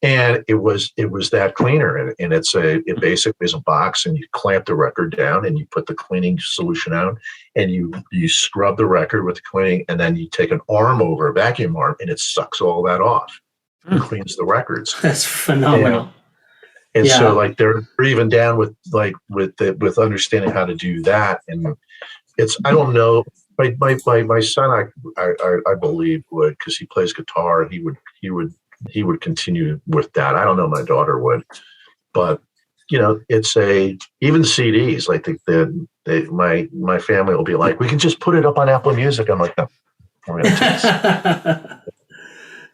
And it was that cleaner. And it basically is a box, and you clamp the record down and you put the cleaning solution out, and you scrub the record with the cleaning, and then you take an arm over, a vacuum arm, and it sucks all that off and cleans the records. That's phenomenal. And so they're even down with understanding how to do that. And it's, I don't know, my son, I believe would, because he plays guitar, he would continue with that. I don't know, my daughter would, but it's even CDs, my family will be like, we can just put it up on Apple Music. I'm like, no, we're going to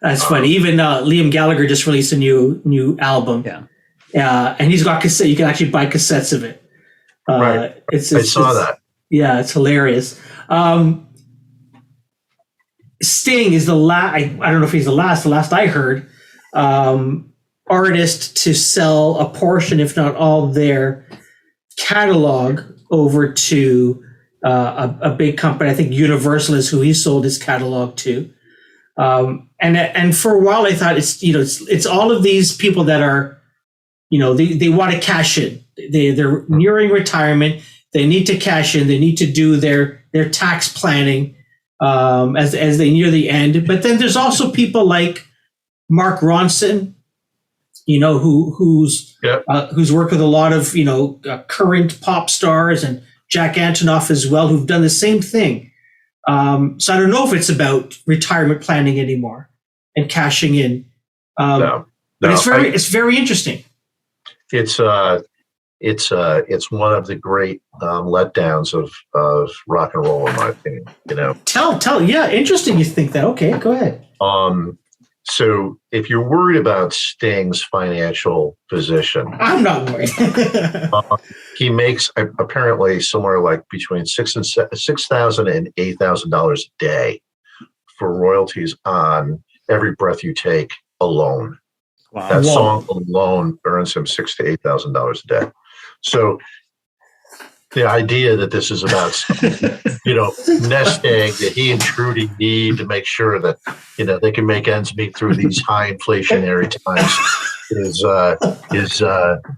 That's funny. Even Liam Gallagher just released a new album. Yeah. And he's got cassette. You can actually buy cassettes of it. Right. I saw that. Yeah, it's hilarious. Sting is the last. I don't know if he's the last. The last I heard, artist to sell a portion, if not all, their catalog over to a big company. I think Universal is who he sold his catalog to. And for a while I thought it's all of these people that are, they want to cash in. They're nearing retirement. They need to cash in. They need to do their tax planning as they near the end. But then there's also people like Mark Ronson, who's worked with a lot of current pop stars, and Jack Antonoff as well, who've done the same thing. So I don't know if it's about retirement planning anymore and cashing in. But it's very interesting. It's one of the great letdowns of rock and roll, in my opinion. Tell. Yeah, interesting. You think that? Okay, go ahead. So if you're worried about Sting's financial position, I'm not worried. He makes apparently somewhere like between $6,000 and $8,000 a day for royalties on Every Breath You Take alone. Wow. That song alone earns him $6,000 to $8,000 a day. So the idea that this is about, nest egg that he and Trudy need to make sure that, they can make ends meet through these high inflationary times is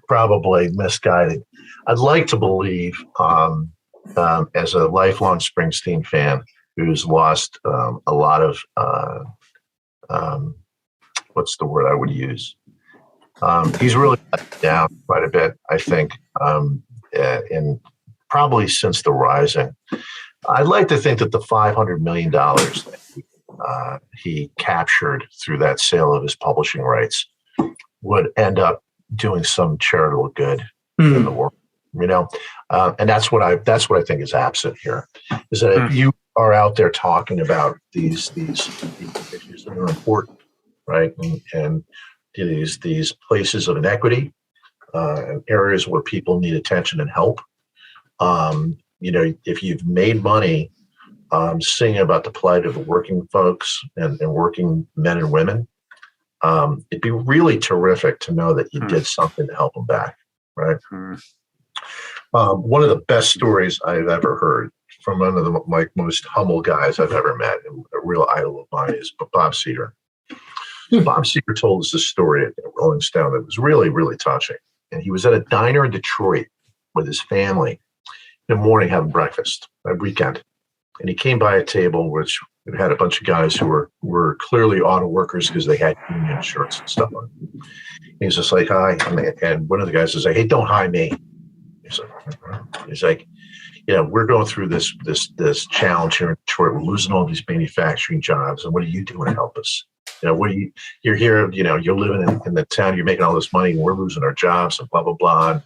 probably misguided. I'd like to believe, as a lifelong Springsteen fan who's lost a lot of, what's the word I would use? He's really let down quite a bit, I think, in probably since the Rising. I'd like to think that the $500 million that he captured through that sale of his publishing rights would end up doing some charitable good in the world. And that's what I think is absent here, is that if you are out there talking about these issues that are important, right, and these places of inequity, and areas where people need attention and help, if you've made money singing about the plight of the working folks and working men and women, it'd be really terrific to know that you did something to help them back, right? One of the best stories I've ever heard from one of the most humble guys I've ever met, and a real idol of mine, is Bob Seger. Bob Seger told us a story at Rolling Stone that was really, really touching. And he was at a diner in Detroit, with his family in the morning having breakfast at weekend. And he came by a table which had a bunch of guys who were clearly auto workers because they had union shirts and stuff on. He's just like, hi. And one of the guys is like, hey, don't hi me. He's like, we're going through this challenge here in Detroit. We're losing all these manufacturing jobs. And what are you doing to help us? You're here, you're living in the town, you're making all this money, and we're losing our jobs and blah, blah, blah.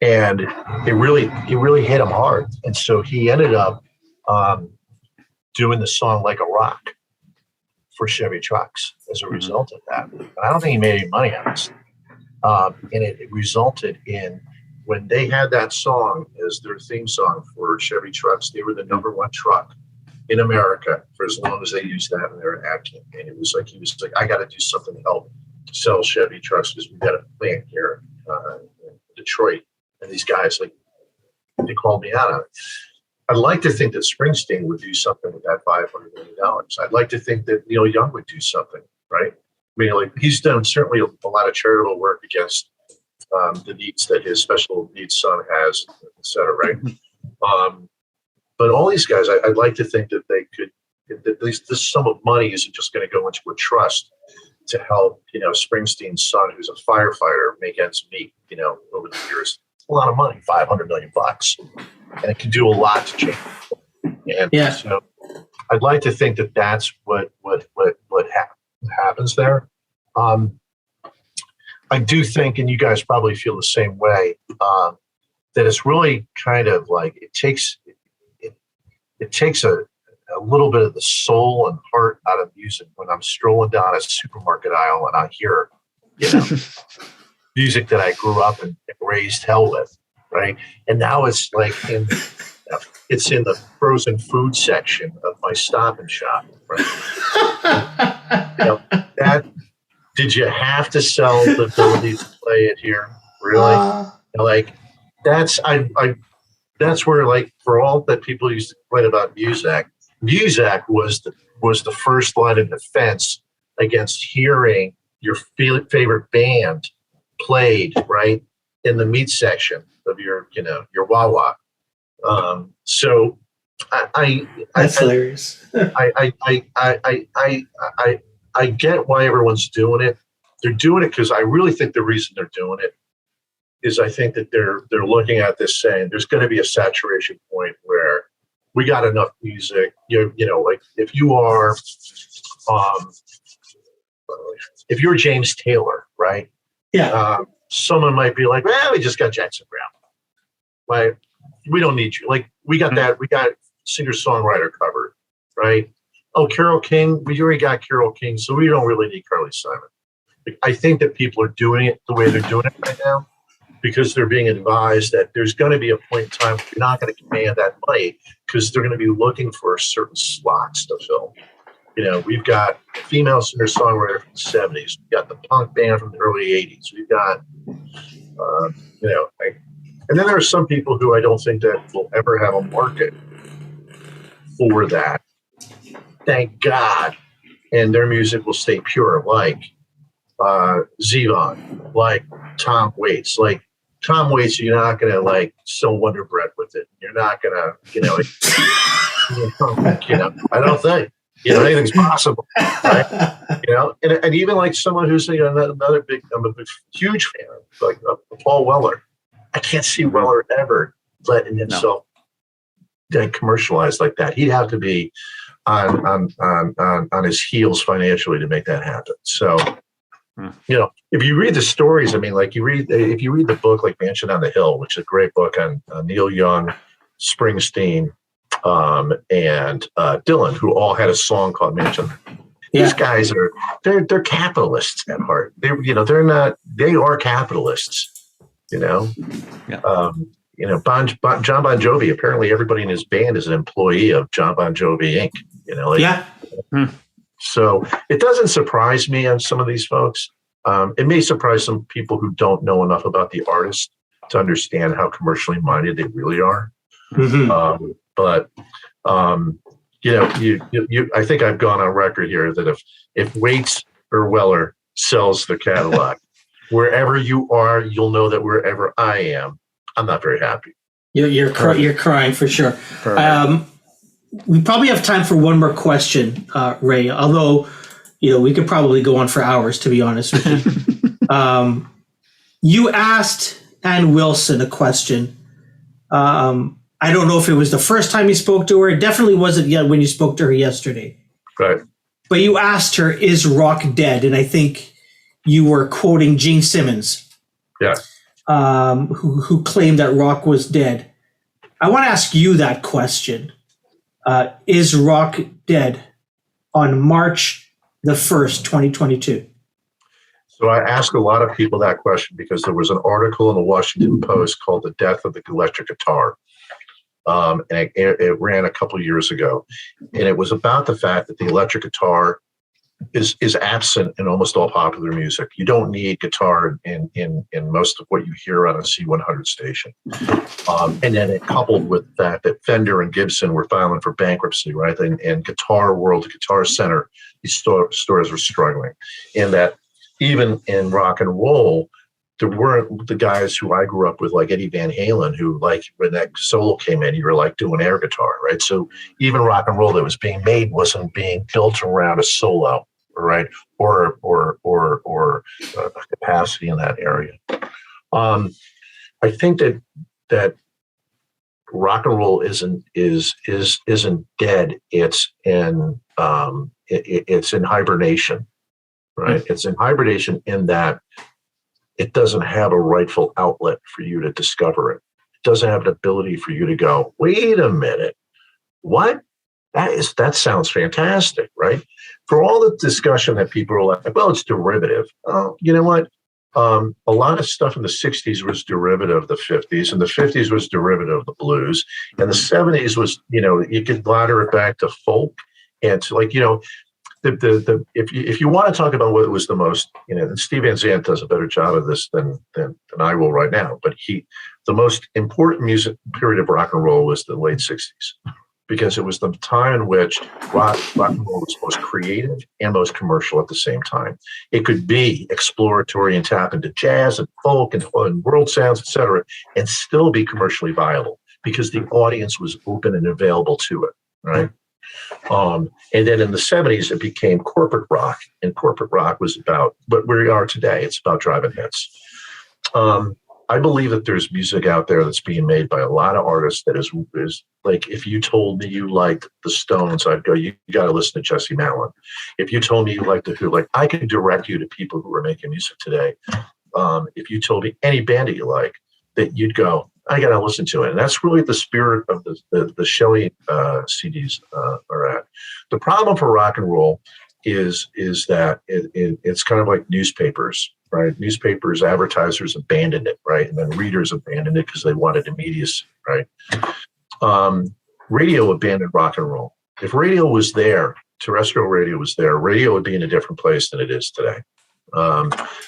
And it really hit him hard. And so he ended up doing the song Like a Rock for Chevy trucks as a result of that. And I don't think he made any money on this. And it resulted in, when they had that song as their theme song for Chevy trucks, they were the #1 truck in America for as long as they used that in their ad campaign. He was like, I got to do something to help sell Chevy trucks because we've got a plant here in Detroit. And these guys, they called me out on it. I'd like to think that Springsteen would do something with that $500 million. I'd like to think that Neil Young would do something, right? I mean, he's done certainly a lot of charitable work against the needs that his special needs son has, et cetera, right? But all these guys, I'd like to think that they could, that this sum of money isn't just going to go into a trust to help, Springsteen's son, who's a firefighter, make ends meet, over the years. It's a lot of money, $500 million, and it can do a lot to change. And so I'd like to think that that's what happens there. I do think, and you guys probably feel the same way, that it's really kind of like it takes a little bit of the soul and heart out of music when I'm strolling down a supermarket aisle and I hear, music that I grew up and raised hell with, right? And now it's like it's in the frozen food section of my Stop and Shop, right? That did you have to sell the ability to play it here? Really? That's where for all that people used to complain about music was the first line of defense against hearing your favorite band played right in the meat section of your Wawa. So that's hilarious. I get why everyone's doing it. They're doing it because I really think the reason they're doing it is I think that they're looking at this saying there's going to be a saturation point where we got enough music. If you are, if you're James Taylor, right? Yeah. Someone might be like, well, we just got Jackson Brown. Like, we don't need you. Like, we got that. We got singer-songwriter covered, right? Oh, Carole King, we already got Carole King, so we don't really need Carly Simon. I think that people are doing it the way they're doing it right now because they're being advised that there's going to be a point in time where you're not going to command that money because they're going to be looking for certain slots to fill. We've got a female singer-songwriter from the 70s. We've got the punk band from the early 80s. We've got, and then there are some people who I don't think that will ever have a market for that. Thank God. And their music will stay pure, like Zevon, like Tom Waits. Like Tom Waits, you're not going to sell Wonder Bread with it. You're not going to, I don't think. Anything's possible, right? And even like someone who's another big, I'm a huge fan of, Paul Weller. I can't see Weller ever letting himself commercialize like that. He'd have to be on his heels financially to make that happen. So, if you read the stories, if you read the book like Mansion on the Hill, which is a great book on Neil Young, Springsteen, and Dylan, who all had a song called Mansion. These guys they're capitalists at heart. They are capitalists. John Bon Jovi. Apparently, everybody in his band is an employee of John Bon Jovi Inc. So it doesn't surprise me on some of these folks. It may surprise some people who don't know enough about the artist to understand how commercially minded they really are. Mm-hmm. But I think I've gone on record here that if Waits or Weller sells the catalog, wherever you are, you'll know that wherever I am, I'm not very happy. You're crying for sure. Perfect. We probably have time for one more question, Ray. Although, we could probably go on for hours, to be honest with you. You asked Ann Wilson a question. I don't know if it was the first time you spoke to her. It definitely wasn't yet when you spoke to her yesterday. Right. But you asked her, "Is rock dead?" And I think you were quoting Gene Simmons. Yeah. Who claimed that rock was dead. I want to ask you that question. Is rock dead on March the 1st, 2022? So I ask a lot of people that question because there was an article in the Washington Post called "The Death of the Electric Guitar." And it ran a couple of years ago. And it was about the fact that the electric guitar is absent in almost all popular music. You don't need guitar in most of what you hear on a C100 station. And then it coupled with the fact that Fender and Gibson were filing for bankruptcy, right? And Guitar World, Guitar Center, these stores were struggling. And that even in rock and roll, there weren't the guys who I grew up with, like Eddie Van Halen, who, like, when that solo came in, you were like doing air guitar, right? So even rock and roll that was being made wasn't being built around a solo, right? Or capacity in that area. I think that rock and roll isn't dead. It's in hibernation, right? It's in hibernation in that it doesn't have a rightful outlet for you to discover it. It doesn't have an ability for you to go, wait a minute, what? That sounds fantastic, right? For all the discussion that people are like, well, it's derivative. Oh, you know what? A lot of stuff in the 60s was derivative of the 50s, and the 50s was derivative of the blues, and the 70s was, you could ladder it back to folk, and to, like, if you want to talk about what was the most, and Steve Van Zandt does a better job of this than I will right now, but the most important music period of rock and roll was the late 60s, because it was the time in which rock and roll was most creative and most commercial at the same time. It could be exploratory and tap into jazz and folk and world sounds, et cetera, and still be commercially viable because the audience was open and available to it, right? And then in the 70s, it became corporate rock, and corporate rock was about what we are today. It's about driving hits. I believe that there's music out there that's being made by a lot of artists that is like, if you told me you liked the Stones, I'd go, you got to listen to Jesse Malin. If you told me you liked the Who, like, I can direct you to people who are making music today. If you told me any band that you like, that you'd go, I got to listen to it. And that's really the spirit of the Shelley CDs are at. The problem for rock and roll is that it's kind of like newspapers, right? Newspapers, advertisers abandoned it, right? And then readers abandoned it because they wanted immediacy, right? Radio abandoned rock and roll. If radio was there, terrestrial radio was there, radio would be in a different place than it is today.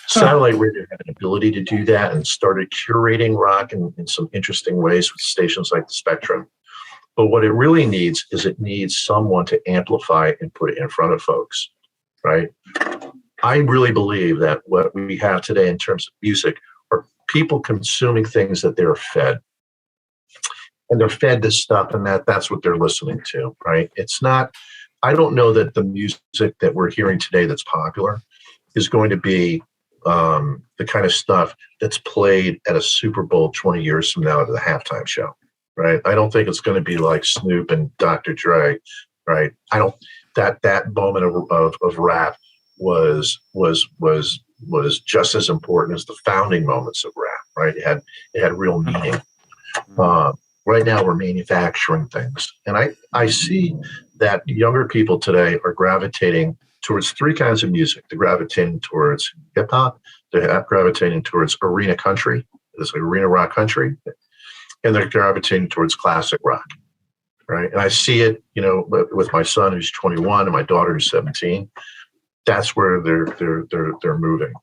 Satellite radio had an ability to do that and started curating rock in some interesting ways with stations like the Spectrum. But what it really needs is it needs someone to amplify and put it in front of folks, right? I really believe that what we have today in terms of music are people consuming things that they're fed. And they're fed this stuff, and that's what they're listening to, right? It's not, I don't know that the music that we're hearing today that's popular is going to be the kind of stuff that's played at a Super Bowl 20 years from now at the halftime show, right? I don't think it's going to be like Snoop and Dr. Dre, right? I don't, that moment of rap was just as important as the founding moments of rap, right? It had real meaning. Right now we're manufacturing things. And I see that younger people today are gravitating towards three kinds of music. They're gravitating towards hip hop, they're gravitating towards arena country, it's like arena rock country, and they're gravitating towards classic rock, right? And I see it, with my son who's 21 and my daughter who's 17. That's where they're moving.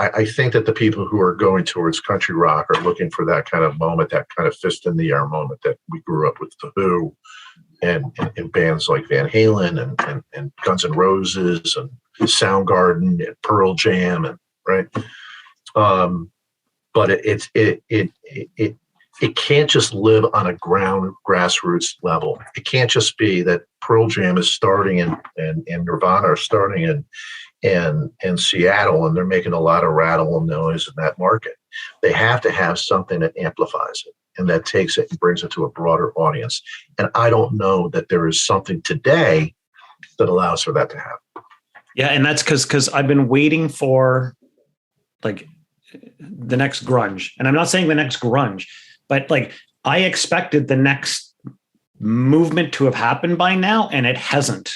I think that the people who are going towards country rock are looking for that kind of moment, that kind of fist in the air moment that we grew up with the Who and bands like Van Halen and Guns N' Roses Soundgarden and Pearl Jam, and right. But it can't just live on a grassroots level. It can't just be that Pearl Jam is starting and Nirvana are starting in Seattle, and they're making a lot of rattle and noise in that market. They have to have something that amplifies it and that takes it and brings it to a broader audience. And I don't know that there is something today that allows for that to happen. Yeah, and that's because I've been waiting for like the next grunge. And I'm not saying the next grunge, but like I expected the next movement to have happened by now, and it hasn't.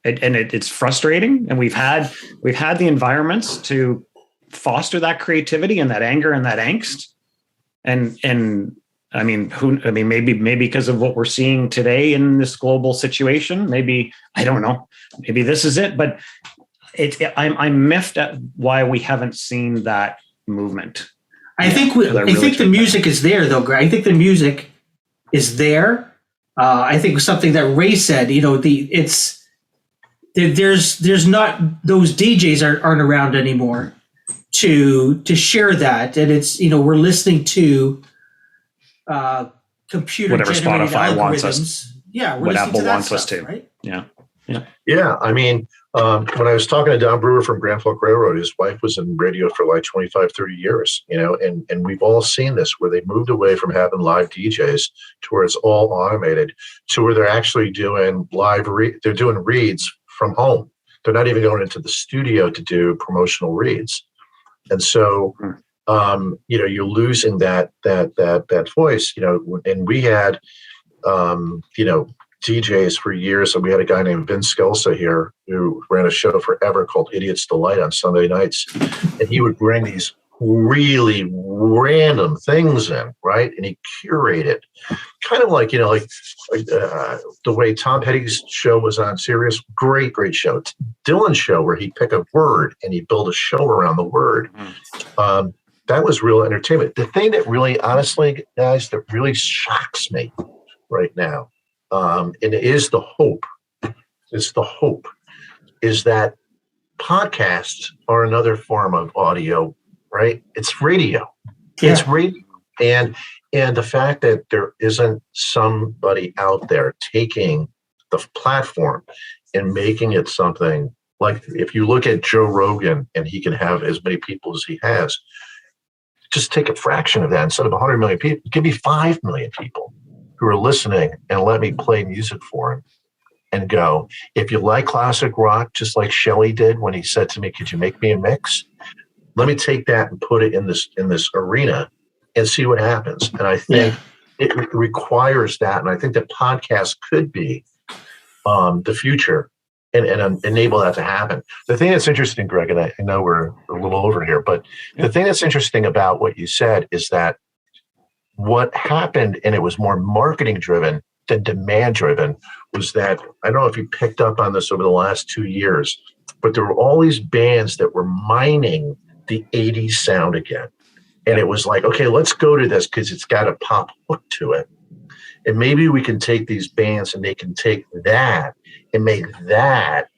It's frustrating. And we've had the environments to foster that creativity and that anger and that angst. And I mean, maybe because of what we're seeing today in this global situation, maybe, I don't know, maybe this is it, but I'm miffed at why we haven't seen that movement. I think the music is there, though, Greg. I think the music is there. I think something that Ray said, there's not, those DJs aren't around anymore to share that, and it's, we're listening to computer whatever generated Spotify algorithms. wants us. Yeah, we're what listening Apple to that wants stuff, us to. right? Yeah. I mean, when I was talking to Don Brewer from Grand Funk Railroad, his wife was in radio for like 25, 30 years, and we've all seen this where they moved away from having live DJs to where it's all automated, to where they're actually doing they're doing reads from home. They're not even going into the studio to do promotional reads. And so, you're losing that voice, and we had, DJs for years. And we had a guy named Vince Scelsa here who ran a show forever called Idiot's Delight on Sunday nights. And he would bring these really random things in, right? And he curated kind of like, the way Tom Petty's show was on Sirius. Great show. Dylan's show where he'd pick a word and he'd build a show around the word. That was real entertainment. The thing that really, honestly, guys, that really shocks me right now, and it is the hope. It's the hope is that podcasts are another form of audio, right? It's radio. Yeah. It's radio. And the fact that there isn't somebody out there taking the platform and making it something like, if you look at Joe Rogan and he can have as many people as he has, just take a fraction of that. Instead of 100 million people, give me 5 million people who are listening and let me play music for him and go, if you like classic rock, just like Shelley did when he said to me, could you make me a mix? Let me take that and put it in this arena and see what happens. And I think it requires that. And I think that podcasts could be the future and enable that to happen. The thing that's interesting, Greg, and I know we're a little over here, but the thing that's interesting about what you said is that what happened, and it was more marketing driven than demand driven, was that, I don't know if you picked up on this over the last 2 years, but there were all these bands that were mining the 80s sound again. And it was like, okay, let's go to this because it's got a pop hook to it. And maybe we can take these bands and they can take that and make that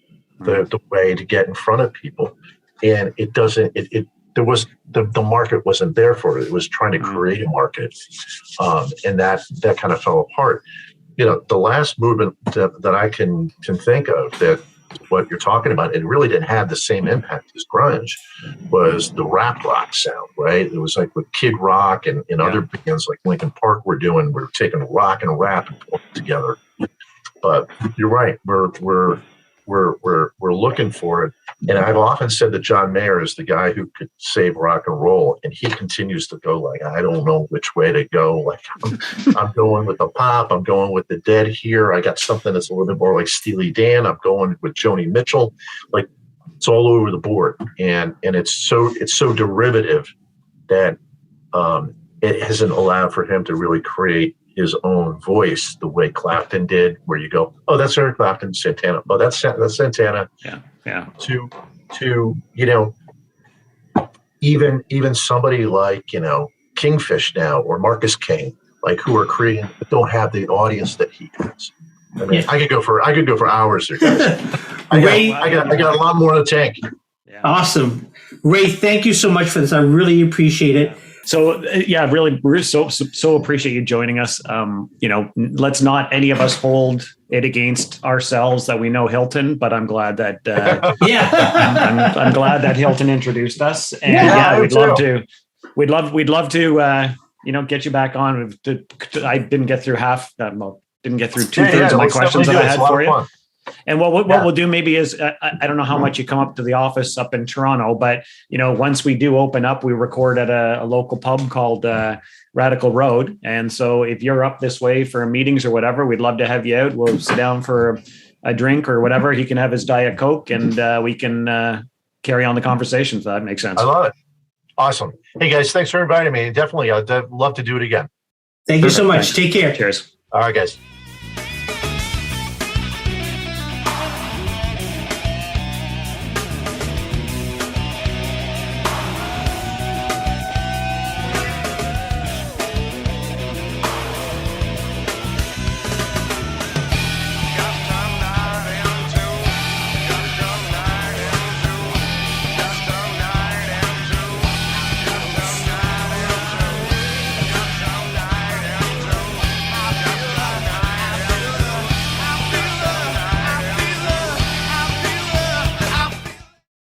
the way to get in front of people. And it doesn't, there was, the market wasn't there for it. It was trying to create a market. And that kind of fell apart. The last movement that I can think of that what you're talking about, it really didn't have the same impact as grunge, was the rap rock sound, right? It was like with Kid Rock and other bands like Linkin Park we're taking rock and rap and putting it together. But you're right, we're looking for it. And I've often said that John Mayer is the guy who could save rock and roll, and he continues to go like, I don't know which way to go. Like I'm going with the pop, I'm going with the Dead here. I got something that's a little bit more like Steely Dan. I'm going with Joni Mitchell. Like it's all over the board, and it's so derivative that it hasn't allowed for him to really create his own voice the way Clapton did, where you go, oh, that's Eric Clapton, Santana. Oh, that's Santana. Yeah. To even somebody like Kingfish now or Marcus King, like who are creating but don't have the audience that he has. I mean, I could go for hours here, guys. Ray, I got a lot more in the tank. Yeah. awesome. Ray, thank you so much for this. I really appreciate it. So really, we're so appreciate you joining us. Let's not any of us hold it against ourselves that we know Hilton, but I'm glad that I'm glad that Hilton introduced us, and we'd love to get you back on. I didn't get through didn't get through 2/3 of my questions that I had for you. And what we'll do maybe is, I don't know how much you come up to the office up in Toronto, but, once we do open up, we record at a local pub called Radical Road. And so if you're up this way for meetings or whatever, we'd love to have you out. We'll sit down for a drink or whatever. He can have his Diet Coke and we can carry on the conversation, if that makes sense. I love it. Awesome. Hey, guys, thanks for inviting me. Definitely, I'd love to do it again. Thank you so much. Take care. Cheers. All right, guys.